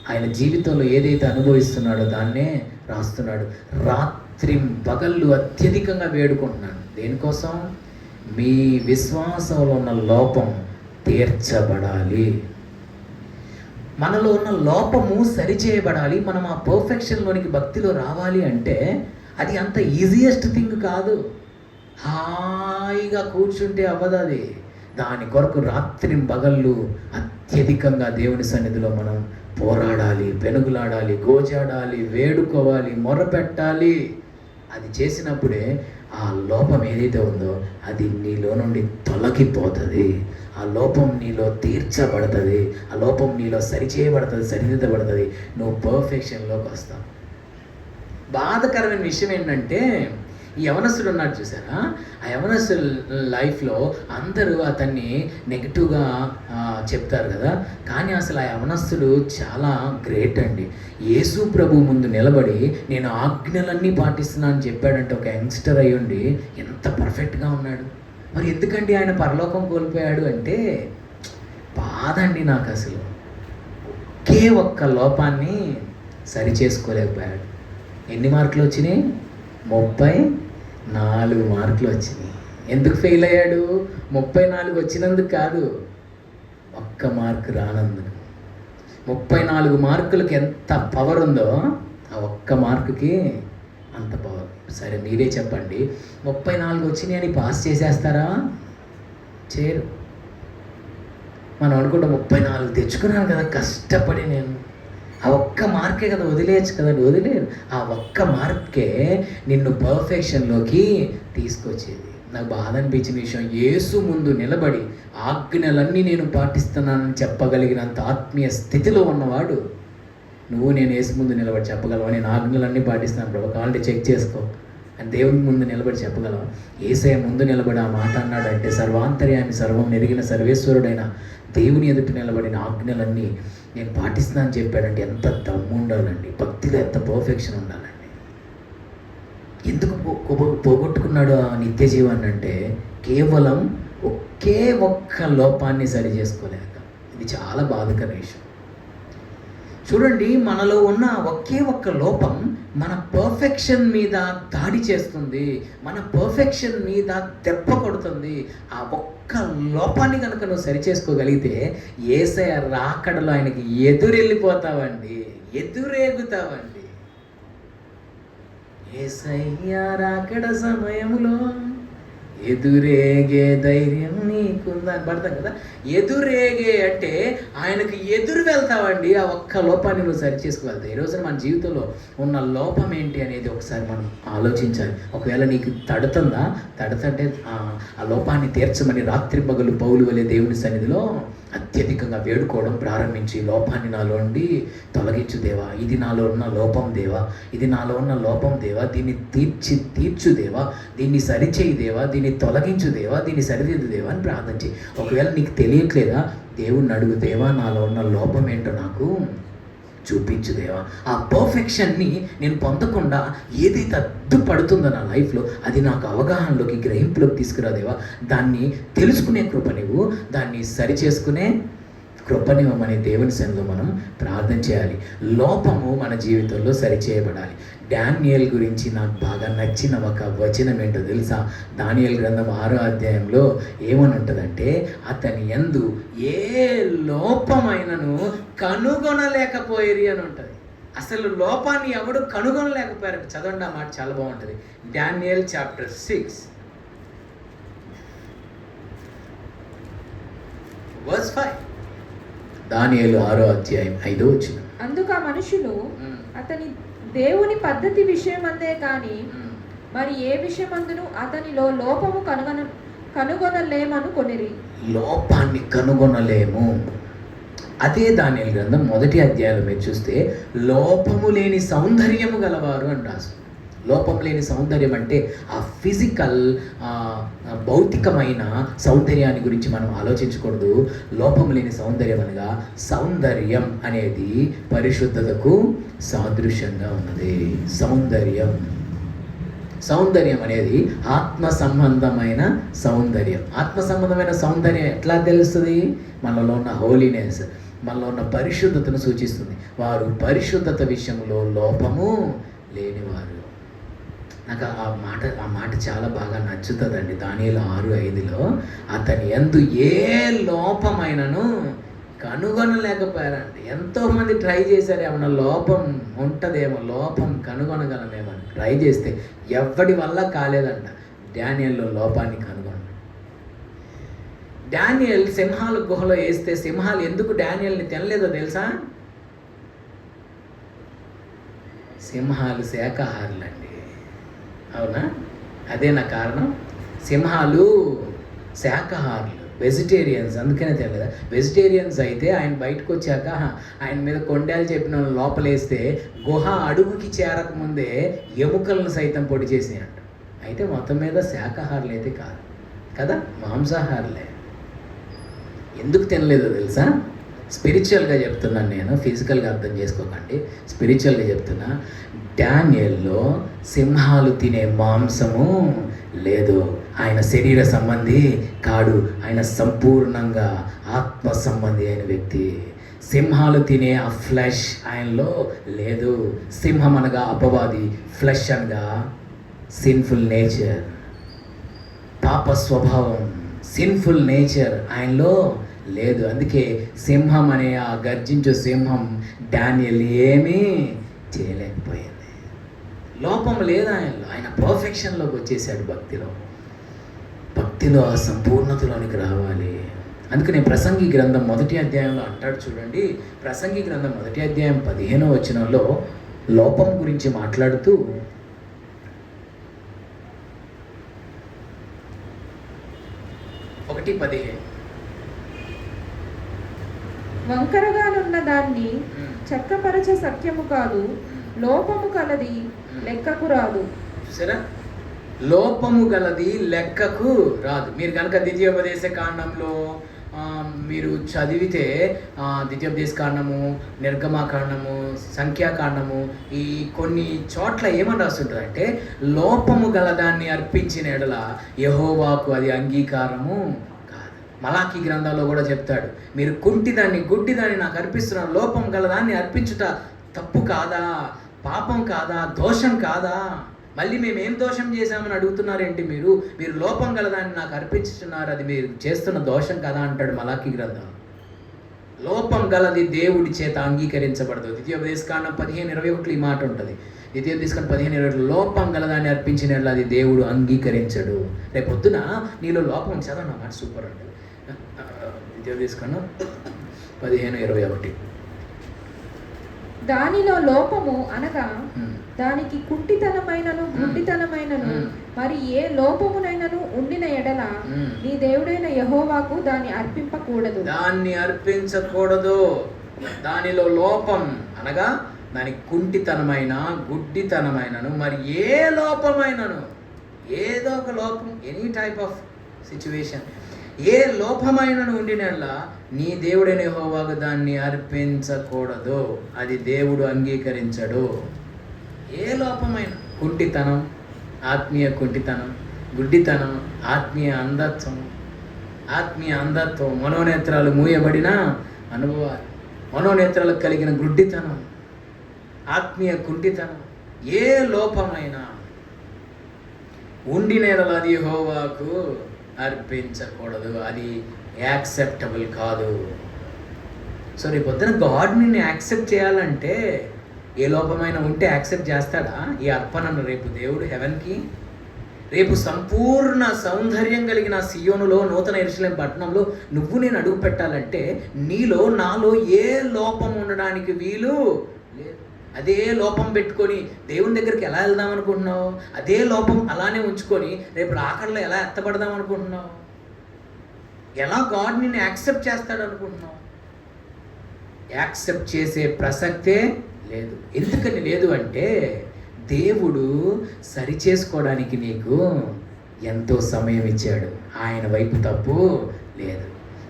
ఆయన జీవితంలో ఏదైతే అనుభవిస్తున్నాడో దాన్నే రాస్తున్నాడు. రాత్రింపగళ్ళు అత్యధికంగా వేడుకుంటున్నాడు. దేనికోసం? మీ విశ్వాసంలో ఉన్న లోపం తీర్చబడాలి. మనలో ఉన్న లోపము సరిచేయబడాలి. మనం ఆ పర్ఫెక్షన్లోనికి భక్తిలో రావాలి అంటే అది అంత ఈజియెస్ట్ థింగ్ కాదు. హాయిగా కూర్చుంటే అవ్వదు అది. దాని కొరకు రాత్రింబగళ్ళు అత్యధికంగా దేవుని సన్నిధిలో మనం పోరాడాలి, పెనుగులాడాలి, గోజాడాలి, వేడుకోవాలి, మొరపెట్టాలి. అది చేసినప్పుడే ఆ లోపం ఏదైతే ఉందో అది నీలో నుండి తొలగిపోతుంది. ఆ లోపం నీలో తీర్చబడుతుంది. ఆ లోపం నీలో సరిచేయబడుతుంది, సరిదిద్దబడుతుంది. నువ్వు పర్ఫెక్షన్లోకి వస్తావు. బాధకరమైన విషయం ఏంటంటే ఈ యవనస్తుడు ఉన్నాడు చూసారా, ఆ యవనస్తుడు లైఫ్లో అందరూ అతన్ని నెగిటివ్గా చెప్తారు కదా, కానీ అసలు ఆ యవనస్తుడు చాలా గ్రేట్ అండి. యేసు ప్రభు ముందు నిలబడి నేను ఆజ్ఞలన్నీ పాటిస్తున్నాను అని చెప్పాడంటే ఒక యంగ్స్టర్ అయ్యుండి ఎంత పర్ఫెక్ట్గా ఉన్నాడు. మరి ఎందుకండి ఆయన పరలోకం కోల్పోయాడు అంటే బాధ అండి నాకు. అసలు ఒకే ఒక్క లోపాన్ని సరి చేసుకోలేకపోయాడు. ఎన్ని మార్కులు వచ్చినాయి? 34 మార్కులు వచ్చినాయి. ఎందుకు ఫెయిల్ అయ్యాడు? 34 వచ్చినందుకు కాదు, ఒక్క మార్కు రానందుకు. 34 మార్కులకి ఎంత పవర్ ఉందో ఆ ఒక్క మార్కుకి అంత పవర్. సరే మీరే చెప్పండి, 34 వచ్చినాయి అని పాస్ చేసేస్తారా? చేయరు. మనం అనుకుంటే 34 తెచ్చుకున్నాను కదా కష్టపడి నేను, ఆ ఒక్క మార్కే కదా వదిలేయచ్చు కదండి. వదిలేరు. ఆ ఒక్క మార్కే నిన్ను పర్ఫెక్షన్లోకి తీసుకొచ్చేది. నాకు బాధ అనిపించిన విషయం, యేసు ముందు నిలబడి ఆజ్ఞలన్నీ నేను పాటిస్తున్నానని చెప్పగలిగినంత ఆత్మీయ స్థితిలో ఉన్నవాడు నువ్వు నేను యేసు ముందు నిలబడి చెప్పగలవా? నేను ఆజ్ఞలన్నీ పాటిస్తాను ప్రభు, కావాలంటే చెక్ చేసుకో అని దేవుని ముందు నిలబడి చెప్పగలవా? యేసయ్య ముందు నిలబడి ఆ మాట అన్నాడంటే సర్వాంతర్యాన్ని సర్వం నెరిగిన సర్వేశ్వరుడైన దేవుని ఎదుట నిలబడిన ఆజ్ఞలన్నీ నేను పాటిస్తున్నాను చెప్పాడంటే ఎంత దమ్ము ఉండాలండి, భక్తిలో ఎంత పర్ఫెక్షన్ ఉండాలండి. ఎందుకు పోగొట్టుకున్నాడు ఆ నిత్య జీవాన్ని అంటే కేవలం ఒకే ఒక్క లోపాన్ని సరి చేసుకోలేక. ఇది చాలా బాధకర విషయం. చూడండి, మనలో ఉన్న ఒకే ఒక్క లోపం మన పర్ఫెక్షన్ మీద దాడి చేస్తుంది, మన పర్ఫెక్షన్ మీద దెబ్బ కొడుతుంది. ఆ ఒక్క లోపాన్ని కనుక నువ్వు సరి చేసుకోగలిగితే యేసయ్య రాకడలో ఆయనకి ఎదురెళ్ళిపోతావండి, ఎదురేగుతావండి. యేసయ్య రాకడ సమయంలో ఎదురేగే ధైర్యం నీకుందని పడతాం కదా. ఎదురేగే అంటే ఆయనకి ఎదురు వెళ్తావండి. ఆ ఒక్క లోపాన్ని నువ్వు సరి చేసుకువెళ్తావు. ఈరోజు మన జీవితంలో ఉన్న లోపం ఏంటి అనేది ఒకసారి మనం ఆలోచించాలి. ఒకవేళ నీకు తడుతుందా, తడుతుంటే ఆ లోపాన్ని తీర్చమని రాత్రి పగలు పౌలు వలె దేవుని సన్నిధిలో అత్యధికంగా వేడుకోవడం ప్రారంభించి, లోపాన్ని నాలో నుండి తొలగించు దేవా, ఇది నాలో ఉన్న లోపం దేవా, ఇది నాలో ఉన్న లోపం దేవా, దీన్ని తీర్చు దేవా, దీన్ని సరిచేయి దేవా, దీన్ని తొలగించు దేవా, దీన్ని సరిదిద్దు దేవా అని ప్రార్థన చేయి. ఒకవేళ నీకు తెలియట్లేదా, దేవుణ్ణి అడుగు, దేవా నాలో ఉన్న లోపం ఏంటో నాకు చూపించు దేవా. ఆ పర్ఫెక్షన్ని నేను పొందకుండా ఏదైతే అడ్డుపడుతుందో నా లైఫ్లో అది నాకు అవగాహనలోకి, గ్రహింపులోకి తీసుకురా దేవా. దాన్ని తెలుసుకునే కృప నీవు, దాన్ని సరి చేసుకునే కృపనివ్వమని దేవుని సన్నిధిలో మనం ప్రార్థన చేయాలి. లోపము మన జీవితంలో సరిచేయబడాలి. డానియేల్ గురించి నాకు బాగా నచ్చిన ఒక వచనం ఏంటో తెలుసా? దానియేలు గ్రంథం 6వ అధ్యాయంలో ఏమని ఉంటుందంటే, అతని యందు ఏ లోపమైనను కనుగొనలేకపోయేది అని ఉంటుంది. అసలు లోపాన్ని ఎవడు కనుగొనలేకపోయారు. చదవండి ఆ మాట, చాలా బాగుంటుంది. Daniel chapter 6 verse 5. దానియేలు 6వ అధ్యాయం 5వ వచనం. అందుకు ఆ మనుషులు అతని దేవుని పద్ధతి విషయమందే కానీ మరి ఏ విషయమందును అతనిలో లోపము కనుగొనలేమనుకొనిరి. లోపాన్ని కనుగొనలేము. అదే దానియేలు గ్రంథం 1వ అధ్యాయంలో మీరు చూస్తే లోపము లేని సౌందర్యము గలవారు అని రాసు. లోపం లేని సౌందర్యం అంటే ఆ ఫిజికల్ భౌతికమైన సౌందర్యాన్ని గురించి మనం ఆలోచించకూడదు. లోపం లేని సౌందర్యం అనగా సౌందర్యం అనేది పరిశుద్ధతకు సాదృశ్యంగా ఉన్నది. సౌందర్యం అనేది ఆత్మ సంబంధమైన సౌందర్యం. ఆత్మ సంబంధమైన సౌందర్యం ఎట్లా తెలుస్తుంది? మనలో ఉన్న హోలీనెస్, మనలో ఉన్న పరిశుద్ధతను సూచిస్తుంది. వారు పరిశుద్ధత విషయంలో లోపము లేనివారు. నాకు ఆ మాట చాలా బాగా నచ్చుతుందండి. దానియేలు 6:5లో అతని యందు ఏ లోపమైనను కనుగొనలేకపోయారండి. ఎంతోమంది ట్రై చేశారు, ఏమన్నా లోపం ఉంటుందేమో, లోపం కనుగొనగలమేమో ట్రై చేస్తే ఎవడి వల్ల కాలేదంట. డానియేల్లో లోపాన్ని కనుగొన్నాడు. డానియేల్ సింహాల గుహలో వేస్తే సింహాలు ఎందుకు డానియేల్ని తినలేదో తెలుసా? సింహాలు శాకాహారులండి. అవునా? అదే నా కారణం. సింహాలు శాకాహారులు, వెజిటేరియన్స్, అందుకనే తెలియదా? వెజిటేరియన్స్ అయితే ఆయన బయటకు వచ్చాక ఆయన మీద కొండలు చెప్పిన లోపలేస్తే గుహ అడుగుకి చేరకముందే ఎముకలను సైతం పొడి చేసినాయంట. అయితే మొత్తం మీద శాకాహారులు అయితే కాదు కదా, మాంసాహారులే. ఎందుకు తినలేదో తెలుసా? స్పిరిచువల్గా చెప్తున్నాను నేను, ఫిజికల్గా అర్థం చేసుకోకండి, స్పిరిచువల్గా చెప్తున్నా. డానియేల్లో సింహాలు తినే మాంసము లేదు. ఆయన శరీర సంబంధి కాడు, ఆయన సంపూర్ణంగా ఆత్మ సంబంధి అయిన వ్యక్తి. సింహాలు తినే ఆ ఫ్లెష్ ఆయనలో లేదు. సింహం అనగా అపవాది, ఫ్లెష్ అనగా సిన్ఫుల్ నేచర్, పాప స్వభావం, సిన్ఫుల్ నేచర్ ఆయనలో లేదు. అందుకే సింహం అనే ఆ గర్జించే సింహం డానియేల్ ఏమీ చేయలేకపోయింది. లోపం లేదు ఆయనలో. ఆయన పర్ఫెక్షన్లోకి వచ్చేసాడు. భక్తిలో ఆ సంపూర్ణతలోనికి రావాలి. అందుకనే ప్రసంగి గ్రంథం 1వ అధ్యాయంలో అంటాడు చూడండి. ప్రసంగి గ్రంథం 1వ అధ్యాయం 15వ వచనంలో లోపం గురించి మాట్లాడుతూ, వంకరగానున్న దాన్ని చక్కపరచ సత్యము కాదు, లోపము కలది లెక్కకు రాదు. చూసారా, లోపము గలది లెక్కకు రాదు. మీరు కనుక ద్వితీయోపదేశ కాండంలో మీరు చదివితే ద్వితీయోపదేశ కాండము, నిర్గమాకాండము, సంఖ్యాకాండము, ఈ కొన్ని చోట్ల ఏమని రాస్తుంటుందంటే, లోపము గలదాన్ని అర్పించిన ఎడల యెహోవాకు అది అంగీకారము కాదు. మలాకీ గ్రంథంలో కూడా చెప్తాడు, మీరు కుంటిదాన్ని గుడ్డిదాన్ని నాకు అర్పిస్తున్నారు, లోపం గలదాన్ని అర్పించుట తప్పు కాదా, పాపం కాదా, దోషం కాదా? మళ్ళీ మేము ఏం దోషం చేశామని అడుగుతున్నారేంటి మీరు? మీరు లోపం గలదాన్ని నాకు అర్పించుతున్నారు, అది మీరు చేస్తున్న దోషం కదా అంటాడు మలాకీ గ్రంథం. లోపం గలది దేవుడి చేత అంగీకరించబడదు. ద్వితీయోపదేశకాండం 15:21 ఈ మాట ఉంటుంది. ద్వితీయోపదేశకాండం 15:21 లోపం గలదాన్ని అర్పించిన అది దేవుడు అంగీకరించడు. రేపు పొద్దున నీలో లోపం చదవన్న మాట సూపర్ అండి. ద్వితీయోపదేశకాండం 15:21 దానిలో లోపము అనగా దానికి కుంటితనమైనను గుడ్డితనమైనను మరి ఏ లోపమునైనను ఉండిన ఎడల నీ దేవుడైన యెహోవాకు దాన్ని అర్పింపకూడదు. దాన్ని అర్పించకూడదు. దానిలో లోపం అనగా దానికి కుంటితనమైన గుడ్డితనమైనను మరి ఏ లోపమైనను, ఏదో ఒక లోపం, ఎనీ టైప్ ఆఫ్ సిచ్యువేషన్, ఏ లోపమైనను ఉండినలా నీ దేవుడైన యెహోవాకు దాన్ని అర్పించకూడదు. అది దేవుడు అంగీకరించడు. ఏ లోపమైన, కుంటితనం, ఆత్మీయ కుంటితనం, గుడ్డితనం, ఆత్మీయ అంధత్వం, మనోనేత్రాలు మూయబడిన అనుభవాలు, మనోనేత్రాలకు కలిగిన గుడ్డితనం, ఆత్మీయ కుంటితనం, ఏ లోపమైన ఉండినేడల అది యెహోవాకు అర్పించకూడదు. అది యాక్సెప్టబుల్ కాదు. సో రేపు పొద్దున గాడ్ నిన్ను యాక్సెప్ట్ చేయాలంటే ఏ లోపమైన ఉంటే యాక్సెప్ట్ చేస్తాడా ఈ అర్పణను? రేపు దేవుడు హెవెన్కి, రేపు సంపూర్ణ సౌందర్యం కలిగిన సియోనులో, నూతన యెరూషలేము పట్టణంలో నువ్వు నేను అడుగు పెట్టాలంటే నీలో నాలో ఏ లోపం ఉండడానికి వీలు లేదు. అదే లోపం పెట్టుకొని దేవుని దగ్గరికి ఎలా వెళ్దాం అనుకుంటున్నావు? అదే లోపం అలానే ఉంచుకొని రేపు ఆఖరిలో ఎలా ఎత్తపడదాం అనుకుంటున్నావు? ఎలా గాడ్ నిన్ను యాక్సెప్ట్ చేస్తాడు అనుకుంటున్నావు? యాక్సెప్ట్ చేసే ప్రసక్తే లేదు. ఎందుకని లేదు అంటే, దేవుడు సరిచేసుకోవడానికి నీకు ఎంతో సమయం ఇచ్చాడు. ఆయన వైపు తప్పు లేదు.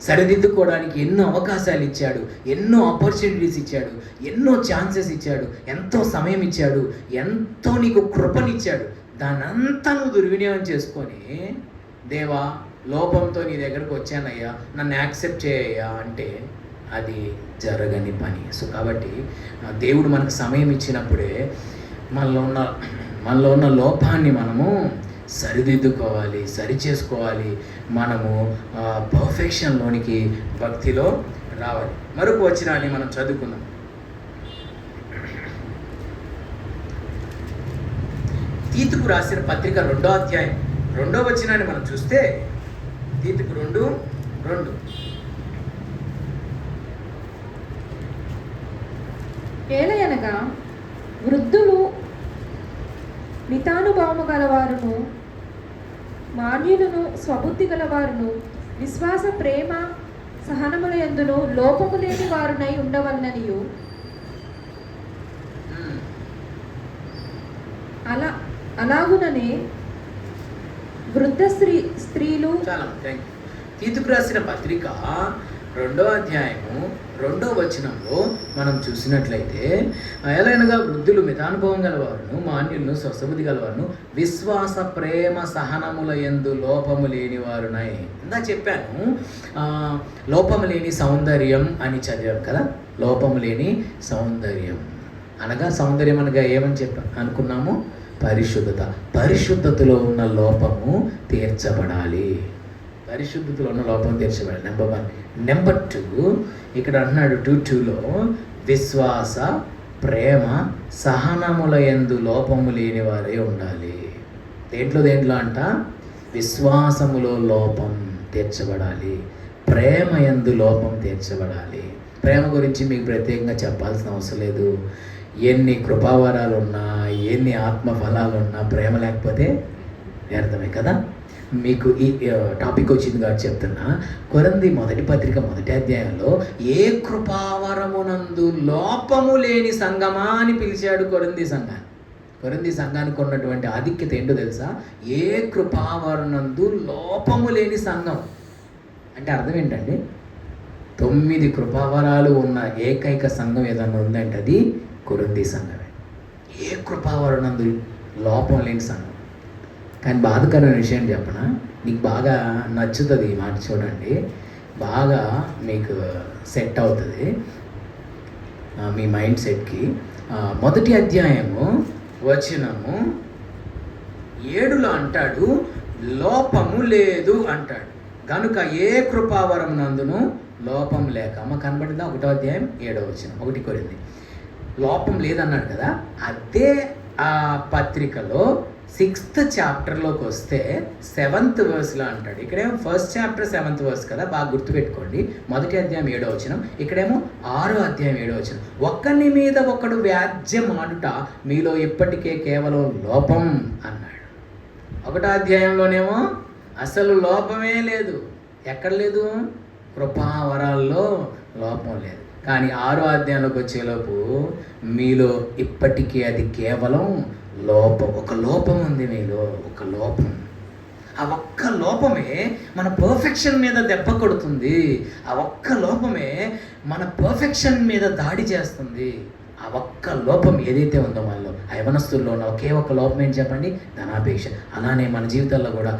సరిదిద్దుకోవడానికి ఎన్నో అవకాశాలు ఇచ్చాడు, ఎన్నో ఆపర్చునిటీస్ ఇచ్చాడు, ఎన్నో ఛాన్సెస్ ఇచ్చాడు, ఎంతో సమయం ఇచ్చాడు, ఎంతో నీకు కృపనిచ్చాడు. దాన్నంతా నువ్వు దుర్వినియోగం చేసుకొని, దేవా లోపంతో నీ దగ్గరకు వచ్చానయ్యా, నన్ను యాక్సెప్ట్ చేయయ్యా అంటే అది జరగని పని. సో కాబట్టి దేవుడు మనకు సమయం ఇచ్చినప్పుడే మనలో ఉన్న లోపాన్ని మనము సరిదిద్దుకోవాలి, సరిచేసుకోవాలి. మనము పర్ఫెక్షన్లోనికి, భక్తిలో రావాలి. మరొక వచనాన్ని మనం చదువుకుందాం. తీతుకు రాసిన పత్రిక 2వ అధ్యాయం 2వ వచనాన్ని మనం చూస్తే, తీతుకు 2:2 ఏలయనగా వృద్ధులు, మితానుభావము గలవారును, మాన్యులను, స్వబుద్ధి గలవారును, విశ్వాస, ప్రేమ, సహనముల యందును లోపము లేని వారునై ఉండవలననియు, అలాగుననే వృద్ధ స్త్రీలు చాలా థ్యాంక్ యూ. తీతుకు రాసిన పత్రిక 2వ అధ్యాయము 2వ వచనంలో మనం చూసినట్లయితే, ఎలాగనగా వృద్ధులు మితానుభవం గలవారును, మాన్యులను, స్వస్థబుద్ధి గలవారును, విశ్వాస ప్రేమ సహనముల యందు లోపము లేని వారునై. ఇందా చెప్పాను లోపము లేని సౌందర్యం అని చదివాం కదా. లోపము లేని సౌందర్యం అనగా, సౌందర్యం అనగా ఏమని అనుకున్నాము? పరిశుద్ధత. పరిశుద్ధతలో ఉన్న లోపము తీర్చబడాలి. పరిశుద్ధతలో ఉన్న లోపం తీర్చబడాలి. నెంబర్ 1. నెంబర్ 2, ఇక్కడ అంటున్నాడు 2:2లో, విశ్వాస ప్రేమ సహనముల యందు లోపము లేని వారే ఉండాలి. దేంట్లో అంట? విశ్వాసములో లోపం తీర్చబడాలి, ప్రేమ యందు లోపం తీర్చబడాలి. ప్రేమ గురించి మీకు ప్రత్యేకంగా చెప్పాల్సిన అవసరం లేదు. ఎన్ని కృపావరాలు ఉన్నా, ఎన్ని ఆత్మఫలాలు ఉన్నా, ప్రేమ లేకపోతే వ్యర్థమే కదా. మీకు ఈ టాపిక్ వచ్చింది కాబట్టి చెప్తున్నా. కొరింథీ మొదటి పత్రిక 1వ అధ్యాయంలో, ఏ కృపావరమునందు లోపము లేని సంఘమా అని పిలిచాడు కొరింథీ సంఘాన్ని. కొరింథీ సంఘానికి ఉన్నటువంటి ఆధిక్యత ఏంటో తెలుసా? ఏ కృపావరమునందు లోపము లేని సంఘం అంటే అర్థం ఏంటండి? 9 కృపావరాలు ఉన్న ఏకైక సంఘం ఏదన్నా ఉందంటే అది కొరింథీ సంఘమే. ఏ కృపావరణందు లోపం లేని సంఘం. కానీ బాధకరమైన విషయం చెప్పనా, నీకు బాగా నచ్చుతుంది ఈ మాట. చూడండి, బాగా మీకు సెట్ అవుతుంది మీ మైండ్ సెట్కి. 1వ అధ్యాయము వచనము 7లో అంటాడు, లోపము లేదు అంటాడు. కనుక ఏ కృపావరం నందును లోపం లేక. కనబడిందా? 1వ అధ్యాయం 7వ వచనం. 1 కొరింథీ. లోపం లేదన్నాడు కదా. అదే ఆ పత్రికలో 6th చాప్టర్లోకి వస్తే 7th వర్స్లో అంటాడు. ఇక్కడేమో 1st చాప్టర్ 7th వర్స్ కదా, బాగా గుర్తుపెట్టుకోండి. 1వ అధ్యాయం 7వ వచనం, ఇక్కడేమో 6వ అధ్యాయం 7వ వచనం. ఒక్కని మీద ఒకడు వ్యాజ్యం ఆడుట మీలో ఇప్పటికే కేవలం లోపం అన్నాడు. 1వ అధ్యాయంలోనేమో అసలు లోపమే లేదు. ఎక్కడ లేదు? కృపావరాల్లో లోపం లేదు. కానీ 6వ అధ్యాయంలోకి వచ్చేలోపు మీలో ఇప్పటికీ అది కేవలం లోపం. ఒక లోపం ఉంది మీలో, ఒక లోపం. ఆ ఒక్క లోపమే మన పర్ఫెక్షన్ మీద దెబ్బ కొడుతుంది. ఆ ఒక్క లోపమే మన పర్ఫెక్షన్ మీద దాడి చేస్తుంది. ఆ ఒక్క లోపం ఏదైతే ఉందో మనలో, ఆ యవనస్తుల్లో ఉన్న ఒకే ఒక లోపం ఏంటి చెప్పండి? ధనాపేక్ష. అలానే మన జీవితాల్లో కూడా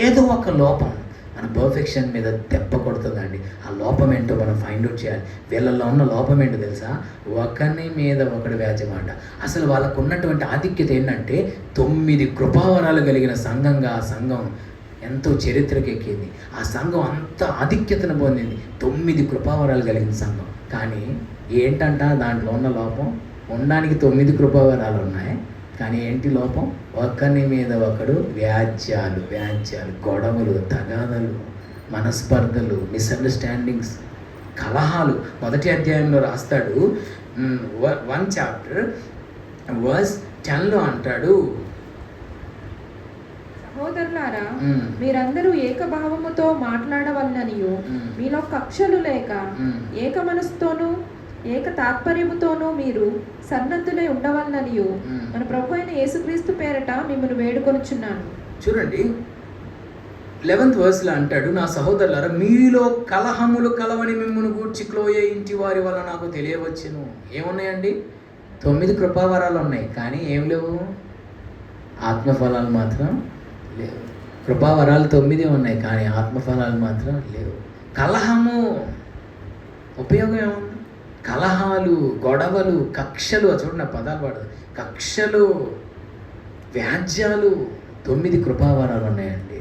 ఏదో ఒక లోపం మన పర్ఫెక్షన్ మీద దెబ్బ కొడుతుందండి. ఆ లోపం ఏంటో మనం ఫైండ్ అవుట్ చేయాలి. వీళ్ళల్లో ఉన్న లోపం ఏంటో తెలుసా? ఒకరి మీద ఒకడు వ్యాజ్యమాట. అసలు వాళ్ళకు ఉన్నటువంటి ఆధిక్యత ఏంటంటే 9 కృపావరాలు కలిగిన సంఘంగా ఆ సంఘం ఎంతో చరిత్రకి ఎక్కింది. ఆ సంఘం అంత ఆధిక్యతను పొందింది. 9 కృపావరాలు కలిగిన సంఘం. కానీ ఏంటంట దాంట్లో ఉన్న లోపం? ఉండడానికి 9 కృపావరాలు ఉన్నాయి, కానీ ఏంటి లోపం? ఒకరి మీద ఒకడు వ్యాజ్యాలు, గొడవలు, తగాదలు, మనస్పర్ధలు, మిస్అండర్స్టాండింగ్స్, కలహాలు. 1వ అధ్యాయంలో రాస్తాడు, 1 చాప్టర్ వర్స్ 10లో అంటాడు, సహోదరులారా, మీరందరూ ఏకభావముతో మాట్లాడవలననియు, మీలో కక్షలు లేక ఏక మనసుతోనూ ఏక తాత్పర్యముతోనూ మీరు సన్నద్ధులై ఉండవలననియు మన ప్రభు అయిన యేసుక్రీస్తు పేరట మిమ్మల్ని వేడుకొనుచున్నాను. చూడండి, 11th వర్స్లో అంటాడు, నా సహోదరులారా, మీలో కలహములు కలవని మిమ్మును గూర్చి క్లోయే ఇంటి వారి వల్ల నాకు తెలియవచ్చును. ఏమున్నాయండి? 9 కృపావరాలు ఉన్నాయి, కానీ ఏం లేవు? ఆత్మఫలాలు మాత్రం లేవు. కృపావరాలు 9 ఉన్నాయి, కానీ ఆత్మఫలాలు మాత్రం లేవు. కలహము ఉపయోగం ఏముంది? కలహాలు, గొడవలు, కక్షలు, చూడండి పదాలు పడదు, కక్షలు, వ్యాజ్యాలు. 9 కృపావరాలు ఉన్నాయండి.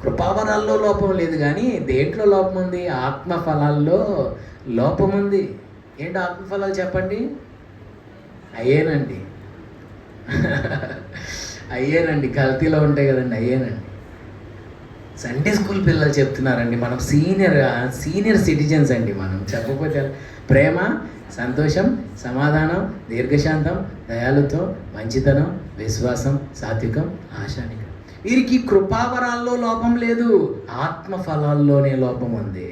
కృపావరాల్లో లోపం లేదు, కానీ దేంట్లో లోపం ఉంది? ఆత్మఫలాల్లో లోపం ఉంది. ఏంటి ఆత్మఫలాలు చెప్పండి? అయ్యేనండి, కల్తీలో ఉంటాయి కదండి, అయ్యేనండి. సండే స్కూల్ పిల్లలు చెప్తున్నారండి, మనం సీనియర్ సిటిజన్స్ అండి. మనం చెప్పకపోతే ప్రేమ, సంతోషం, సమాధానం, దీర్ఘశాంతం, దయాలుతో, మంచితనం, విశ్వాసం, సాత్వికం, ఆశానికం. వీరికి కృపావరాల్లో లోపం లేదు, ఆత్మఫలాల్లోనే లోపం ఉంది.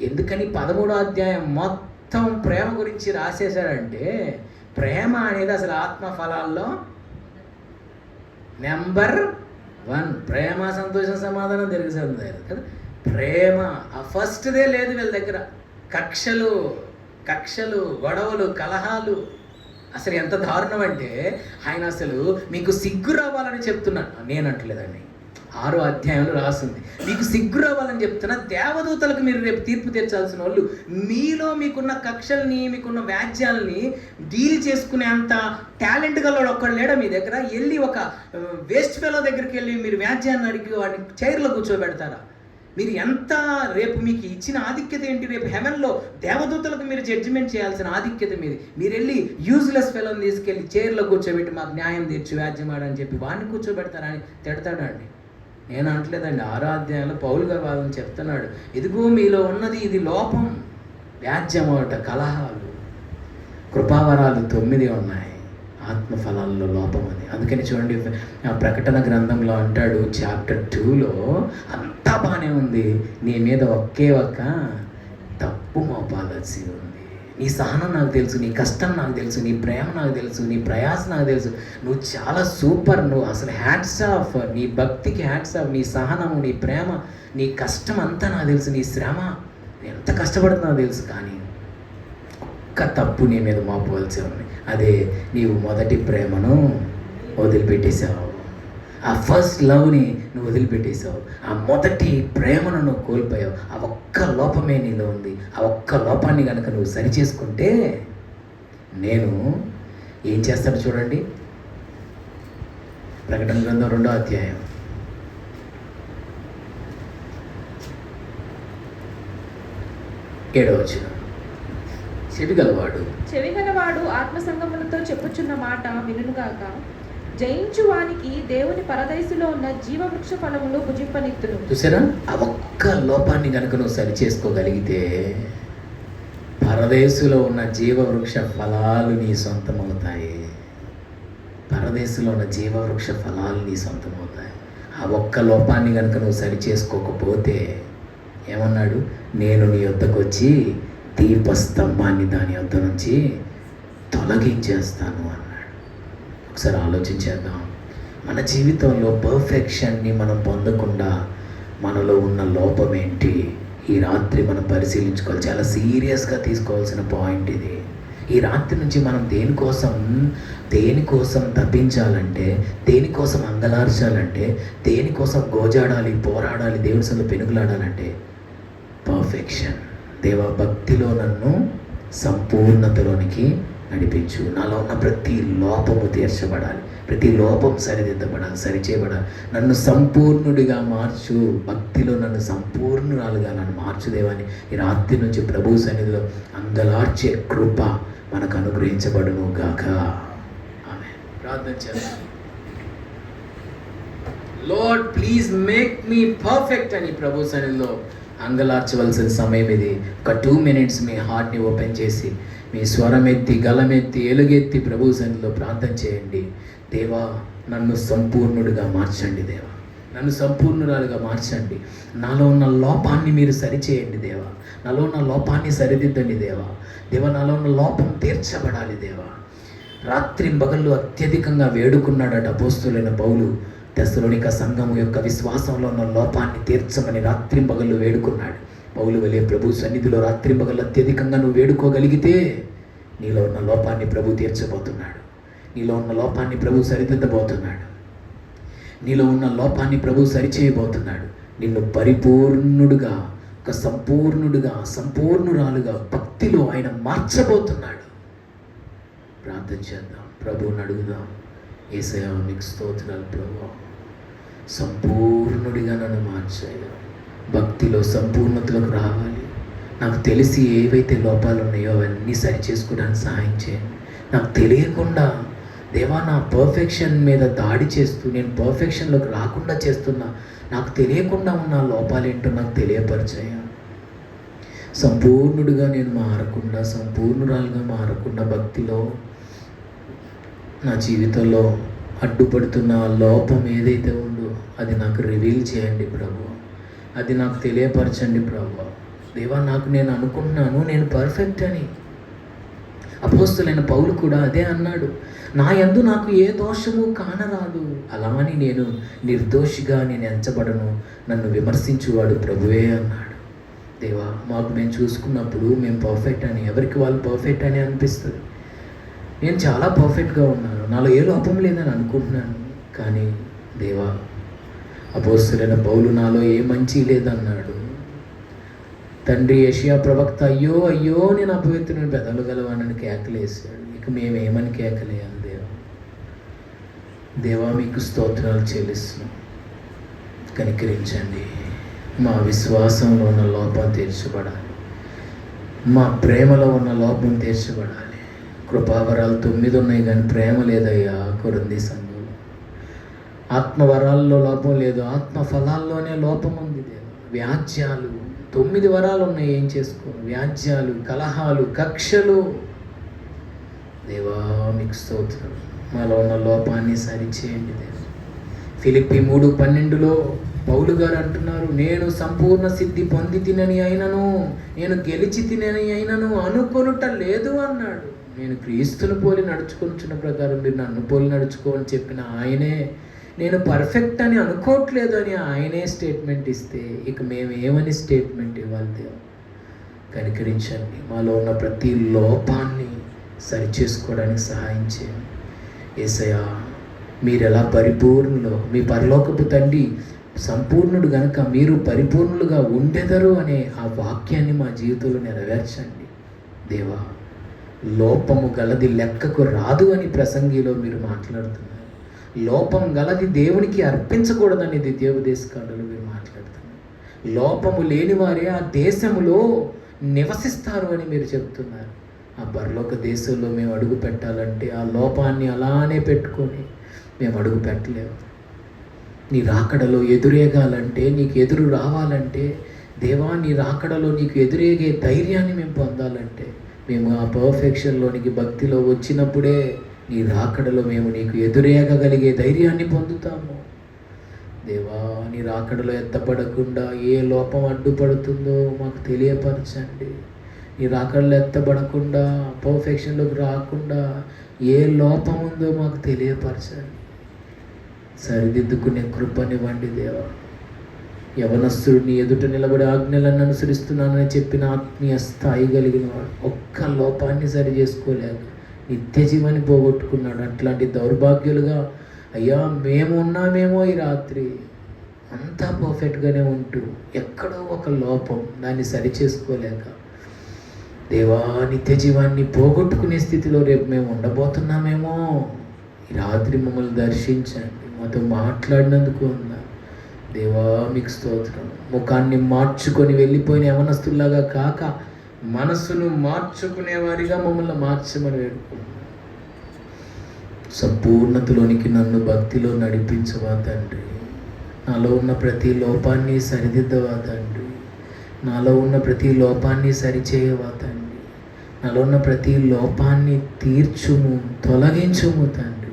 ఎందుకని 13వ అధ్యాయం మొత్తం ప్రేమ గురించి రాసేశాడంటే, ప్రేమ అనేది అసలు ఆత్మఫలాల్లో నెంబర్ ప్రేమ, సంతోషం, సమాధానం, దీర్ఘశాంతం కదా. ప్రేమ ఆ ఫస్ట్దే లేదు వీళ్ళ దగ్గర. కక్షలు, గొడవలు, కలహాలు. అసలు ఎంత దారుణం అంటే ఆయన అసలు మీకు సిగ్గు రావాలని చెప్తున్నాను, నేను అంటలేదండి. 6వ అధ్యాయంలో రాస్తుంది, మీకు సిగ్గు రావాలని చెప్తున్నా. దేవదూతలకు మీరు రేపు తీర్పు తీర్చాల్సిన వాళ్ళు మీలో మీకున్న కక్షల్ని, మీకున్న వ్యాజ్యాలని డీల్ చేసుకునే అంత టాలెంట్ గలవాడు ఒక్కడు లేడా మీ దగ్గర? వెళ్ళి ఒక వేస్ట్ ఫెలో దగ్గరికి వెళ్ళి మీరు వ్యాజ్యాన్ని అడిగి వాడిని చైర్లో కూర్చోబెడతారా? మీరు ఎంత, రేపు మీకు ఇచ్చిన ఆధిక్యత ఏంటి? రేపు హెవెన్లో దేవదూతలకు మీరు జడ్జిమెంట్ చేయాల్సిన ఆధిక్యత మీది. మీరు వెళ్ళి యూజ్లెస్ ఫెలోని తీసుకెళ్ళి చైర్లో కూర్చోబెట్టి మాకు న్యాయం తీర్చి వ్యాజ్యమాడని చెప్పి వాడిని కూర్చోబెడతారని తిడతాడండి. నేను అంటలేదండి. 6వ అధ్యాయంలో పౌలు గారు వాళ్ళని చెప్తున్నాడు, ఇదిగో మీలో ఉన్నది ఇది లోపం, వ్యాజ్యమోట, కలహాలు. కృపావరాలు 9 ఉన్నాయి, ఆత్మఫలాల్లో లోపం అది. అందుకని చూడండి, ప్రకటన గ్రంథంలో అంటాడు చాప్టర్ 2లో, అంతా బాగానే ఉంది, నీ మీద ఒకే ఒక్క తప్పు మోపాల్సి ఉంది. నీ సహనం నాకు తెలుసు, నీ కష్టం నాకు తెలుసు, నీ ప్రేమ నాకు తెలుసు, నీ ప్రయాస నాకు తెలుసు, నువ్వు చాలా సూపర్, నువ్వు అసలు హ్యాట్స్ ఆఫ్, నీ భక్తికి హ్యాట్స్ ఆఫ్, నీ సహనము, నీ ప్రేమ, నీ కష్టం అంతా నాకు తెలుసు, నీ శ్రమ ఎంత కష్టపడుతున్నావు తెలుసు. కానీ ఒక్క తప్పు నీ మీద మోపవలసి ఉంది, అదే నీవు మొదటి ప్రేమను వదిలిపెట్టేశావు. ఆ ఫస్ట్ లవ్ని నువ్వు వదిలిపెట్టేశావు, ఆ మొదటి ప్రేమను నువ్వు కోల్పోయావు. ఆ ఒక్క లోపమే నీలో ఉంది. ఆ ఒక్క లోపాన్ని కనుక నువ్వు సరిచేసుకుంటే నేను ఏం చేస్తాను చూడండి. ప్రకటన గ్రంథం 2వ అధ్యాయం 7వ వచనం. చెవిగలవాడు ఆత్మసంగములతో చెప్పుచున్న మాట వినుగాక. జయించు వానికి దేవుని పరదైసులో ఉన్న జీవవృక్ష ఫలములు భుజింపనిత్తును. చూసారా, ఆ ఒక్క లోపాన్ని కనుక నువ్వు సరి చేసుకోగలిగితే పరదేశులో ఉన్న జీవవృక్ష ఫలాలు నీ సొంతమవుతాయి. పరదేశంలో ఉన్న జీవవృక్ష ఫలాలు నీ సొంతమవుతాయి. ఆ ఒక్క లోపాన్ని కనుక నువ్వు సరి చేసుకోకపోతే ఏమన్నాడు, నేను నీ వద్దకు వచ్చి దీపస్తంభాన్ని దాని వద్ద నుంచి తొలగించేస్తాను అన్నాడు. ఒకసారి ఆలోచించేద్దాం. మన జీవితంలో పర్ఫెక్షన్ని మనం పొందకుండా మనలో ఉన్న లోపం ఏంటి? ఈ రాత్రి మనం పరిశీలించుకోవాలి. చాలా సీరియస్గా తీసుకోవాల్సిన పాయింట్ ఇది. ఈ రాత్రి నుంచి మనం దేనికోసం తప్పించాలంటే, దేనికోసం అంగలార్చాలంటే, దేనికోసం గోజాడాలి, పోరాడాలి, దేవుని సందు పెనుగులాడాలంటే పర్ఫెక్షన్. దేవా, భక్తిలో నన్ను సంపూర్ణతలోనికి నడిపించు. నాలో ఉన్న ప్రతి లోపము తీర్చబడాలి, ప్రతి లోపం సరిదిద్దబడాలి, సరిచేయబడాలి. నన్ను సంపూర్ణుడిగా మార్చు, భక్తిలో నన్ను సంపూర్ణురాలుగా నన్ను మార్చుదేవని ఈ రాత్రి నుంచి ప్రభు సన్నిధిలో అంగలార్చే కృప మనకు అనుగ్రహించబడును గాక. ఆమేన్. ప్రార్థన చేద్దాం. Lord please make me perfect అని ప్రభు సన్నిధిలో అంగలార్చవలసిన సమయం ఇది. ఒక 2 minutes మీ హార్ట్ని ఓపెన్ చేసి, మీ స్వరం ఎత్తి, గలమెత్తి, ఎలుగెత్తి ప్రభు సన్నిధిలో ప్రార్థన చేయండి. దేవా, నన్ను సంపూర్ణుడిగా మార్చండి. దేవా, నన్ను సంపూర్ణురాలుగా మార్చండి. నాలో ఉన్న లోపాన్ని మీరు సరిచేయండి దేవా. నాలో ఉన్న లోపాన్ని సరిదిద్దండి దేవా. దేవా, నాలో ఉన్న లోపం తీర్చబడాలి దేవా. రాత్రింబగళ్ళు అత్యధికంగా వేడుకున్నాడట అపోస్తలుడైన పౌలు. తెస్సలోనిక సంఘము యొక్క విశ్వాసంలో ఉన్న లోపాన్ని తీర్చమని రాత్రింబగళ్ళు వేడుకున్నాడు. పౌలు వలె ప్రభు సన్నిధిలో రాత్రింబగళ్ళు అత్యధికంగా నువ్వు వేడుకోగలిగితే నీలో ఉన్న లోపాన్ని ప్రభు తీర్చబోతున్నాడు. నీలో ఉన్న లోపాన్ని ప్రభు సరిదిద్దబోతున్నాడు. నీలో ఉన్న లోపాన్ని ప్రభు సరిచేయబోతున్నాడు. నిన్ను పరిపూర్ణుడుగా, ఒక సంపూర్ణుడుగా, సంపూర్ణురాలుగా భక్తిలో ఆయన మార్చబోతున్నాడు. ప్రార్థన చేద్దాం, ప్రభువుని అడుగుదాం. యేసయ్యా, నీకు స్తోత్రాలు ప్రభు, సంపూర్ణుడిగా నన్ను మార్చాయి. భక్తిలో సంపూర్ణతలోకి రావాలి. నాకు తెలిసి ఏవైతే లోపాలు ఉన్నాయో అవన్నీ సరి చేసుకోవడానికి సహాయం చేయండి. నాకు తెలియకుండా దేవా, నా పర్ఫెక్షన్ మీద దాడి చేస్తూ నేను పర్ఫెక్షన్లోకి రాకుండా చేస్తున్నా, నాకు తెలియకుండా ఉన్న లోపాలు ఏంటో నాకు తెలియపరిచాయా. సంపూర్ణుడిగా నేను మారకుండా, సంపూర్ణురాలుగా మారకుండా భక్తిలో నా జీవితంలో అడ్డుపడుతున్న లోపం ఏదైతే ఉందో అది నాకు రివీల్ చేయండి ప్రభు. అది నాకు తెలియపరచండి ప్రభు. దేవా, నేను అనుకుంటున్నాను నేను పర్ఫెక్ట్ అని. అపోస్తులైన పౌలు కూడా అదే అన్నాడు, నా యందు నాకు ఏ దోషము కానరాదు, అలా అని నేను నిర్దోషిగా నేను ఎంచబడను, నన్ను విమర్శించువాడు ప్రభువే అన్నాడు. దేవా, మాకు మేము చూసుకున్నప్పుడు మేము పర్ఫెక్ట్ అని, ఎవరికి వాళ్ళు పర్ఫెక్ట్ అని అనిపిస్తుంది. నేను చాలా పర్ఫెక్ట్గా ఉన్నాను, నాలో ఏ లోపం లేదని అనుకుంటున్నాను. కానీ దేవా, అపోస్తులైన పౌలు నాలో ఏ మంచి లేదన్నాడు. తండ్రి యెషయా ప్రవక్త అయ్యో అయ్యో నేను అపవిత్రుని పెదవులు గలవానని కేకలేసాడు. ఇక మేమేమని కేకలేయాలి? దేవా మీకు స్తోత్రాలు చెల్లిస్తున్నాం. కనికరించండి. మా విశ్వాసంలో ఉన్న లోపం తీర్చబడాలి, మా ప్రేమలో ఉన్న లోపం తీర్చబడాలి. కృపావరాలు 9 ఉన్నాయి కానీ ప్రేమ లేదయ్యా కొరింథీ సంఘంలో. ఆత్మవరాల్లో లోపం లేదు, ఆత్మ ఫలాల్లోనే లోపం ఉంది. దేవా, వ్యాజ్యాలు 9 వరాలు ఉన్నాయి, ఏం చేసుకోను? వ్యాజ్యాలు, కలహాలు, కక్షలు. దేవా మీకు స్తోత్రం. మాలో ఉన్న లోపాన్ని సరిచేయండి దేవా. ఫిలిప్పీ 3:12 పౌలు గారు అంటున్నారు, నేను సంపూర్ణ సిద్ధి పొంది తినని అయినను, నేను గెలిచి తినని అయినను అనుకొనుట లేదు అన్నాడు. నేను క్రీస్తును పోలి నడుచుకుంటున్న ప్రకారం మీరు నన్ను పోలి నడుచుకోని చెప్పిన ఆయనే, నేను పర్ఫెక్ట్ అని అనుకోవట్లేదు అని ఆయనే స్టేట్మెంట్ ఇస్తే ఇక మేము ఏమని స్టేట్మెంట్ ఇవ్వాలి? దేవా కనికరించండి. మాలో ఉన్న ప్రతి లోపాన్ని సరిచేసుకోవడానికి సహాయం చేయండి. యేసయ్యా, మీరు ఎలా పరిపూర్ణులో, మీ పరలోకపు తండ్రి సంపూర్ణుడు గనుక మీరు పరిపూర్ణులుగా ఉండెదరు అనే ఆ వాక్యాన్ని మా జీవితంలో నెరవేర్చండి. దేవా, లోపము గలది లెక్కకు రాదు అని ప్రసంగిలో మీరు మాట్లాడుతున్నారు. లోపం గలది దేవునికి అర్పించకూడదని ద్వితీయోపదేశకాండలో మీరు మాట్లాడుతున్నారు. లోపము లేని వారే ఆ దేశములో నివసిస్తారు అని మీరు చెప్తున్నారు. ఆ పరలోక దేశంలో మేము అడుగు పెట్టాలంటే ఆ లోపాన్ని అలానే పెట్టుకొని మేము అడుగు పెట్టలేము. నీ రాకడలో ఎదురేగాలంటే, నీకు ఎదురు రావాలంటే, దేవా నీ రాకడలో నీకు ఎదురేగే ధైర్యాన్ని మేము పొందాలంటే, మేము ఆ పర్ఫెక్షన్లోనికి భక్తిలో వచ్చినప్పుడే నీ రాకడలో మేము నీకు ఎదురేగగలిగే ధైర్యాన్ని పొందుతాము. దేవా, నీ రాకడలో ఎత్తపడకుండా ఏ లోపం అడ్డుపడుతుందో మాకు తెలియపరచండి. నీ రాకడలో ఎత్తబడకుండా, పర్ఫెక్షన్లోకి రాకుండా ఏ లోపం ఉందో మాకు తెలియపరచండి. సరిదిద్దుకునే కృపనివ్వండి దేవా. యవనస్తుడు నీ ఎదుట నిలబడి ఆజ్ఞలను అనుసరిస్తున్నానని చెప్పిన ఆత్మీయ స్థాయి కలిగిన వాడు ఒక్క లోపాన్ని సరి చేసుకోలేక నిత్య జీవాన్ని పోగొట్టుకున్నాడు. అట్లాంటి దౌర్భాగ్యులుగా అయ్యా మేము ఉన్నామేమో ఈ రాత్రి అంతా పర్ఫెక్ట్గానే ఉంటూ ఎక్కడో ఒక లోపం దాన్ని సరి చేసుకోలేక దేవా నిత్య జీవాన్ని పోగొట్టుకునే స్థితిలో రేపు మేము ఉండబోతున్నామేమో. ఈ రాత్రి మమ్మల్ని దర్శించండి, మాతో మాట్లాడినందుకు అన్నా దేవా మీకు స్తోత్రం. ముఖాన్ని మార్చుకొని వెళ్ళిపోయిన యవనస్తుల్లాగా కాక మనసును మార్చుకునేవారిగా మమ్మల్ని మార్చమని వేడుకున్నాం. సంపూర్ణతలోనికి నన్ను భక్తిలో నడిపించవా తండ్రి. నాలో ఉన్న ప్రతి లోపాన్ని సరిదిద్దవా తండ్రి. నాలో ఉన్న ప్రతి లోపాన్ని సరిచేయవా తండ్రి. నాలో ఉన్న ప్రతి లోపాన్ని తీర్చుము, తొలగించుము తండ్రి.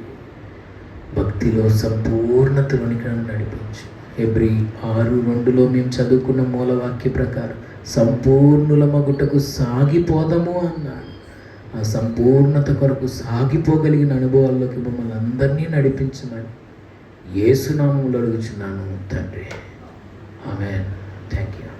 భక్తిలో సంపూర్ణతలోనికి నన్ను నడిపించు. హెబ్రీ 6:2 మేము చదువుకున్న మూలవాక్య ప్రకారం సంపూర్ణుల మగుటకు సాగిపోదము అన్నాడు. ఆ సంపూర్ణత కొరకు సాగిపోగలిగిన అనుభవాల్లోకి మమ్మల్ని అందరినీ నడిపించమని యేసు నామములో అడుగుచున్నాను తండ్రి. ఆమేన్. Thank you.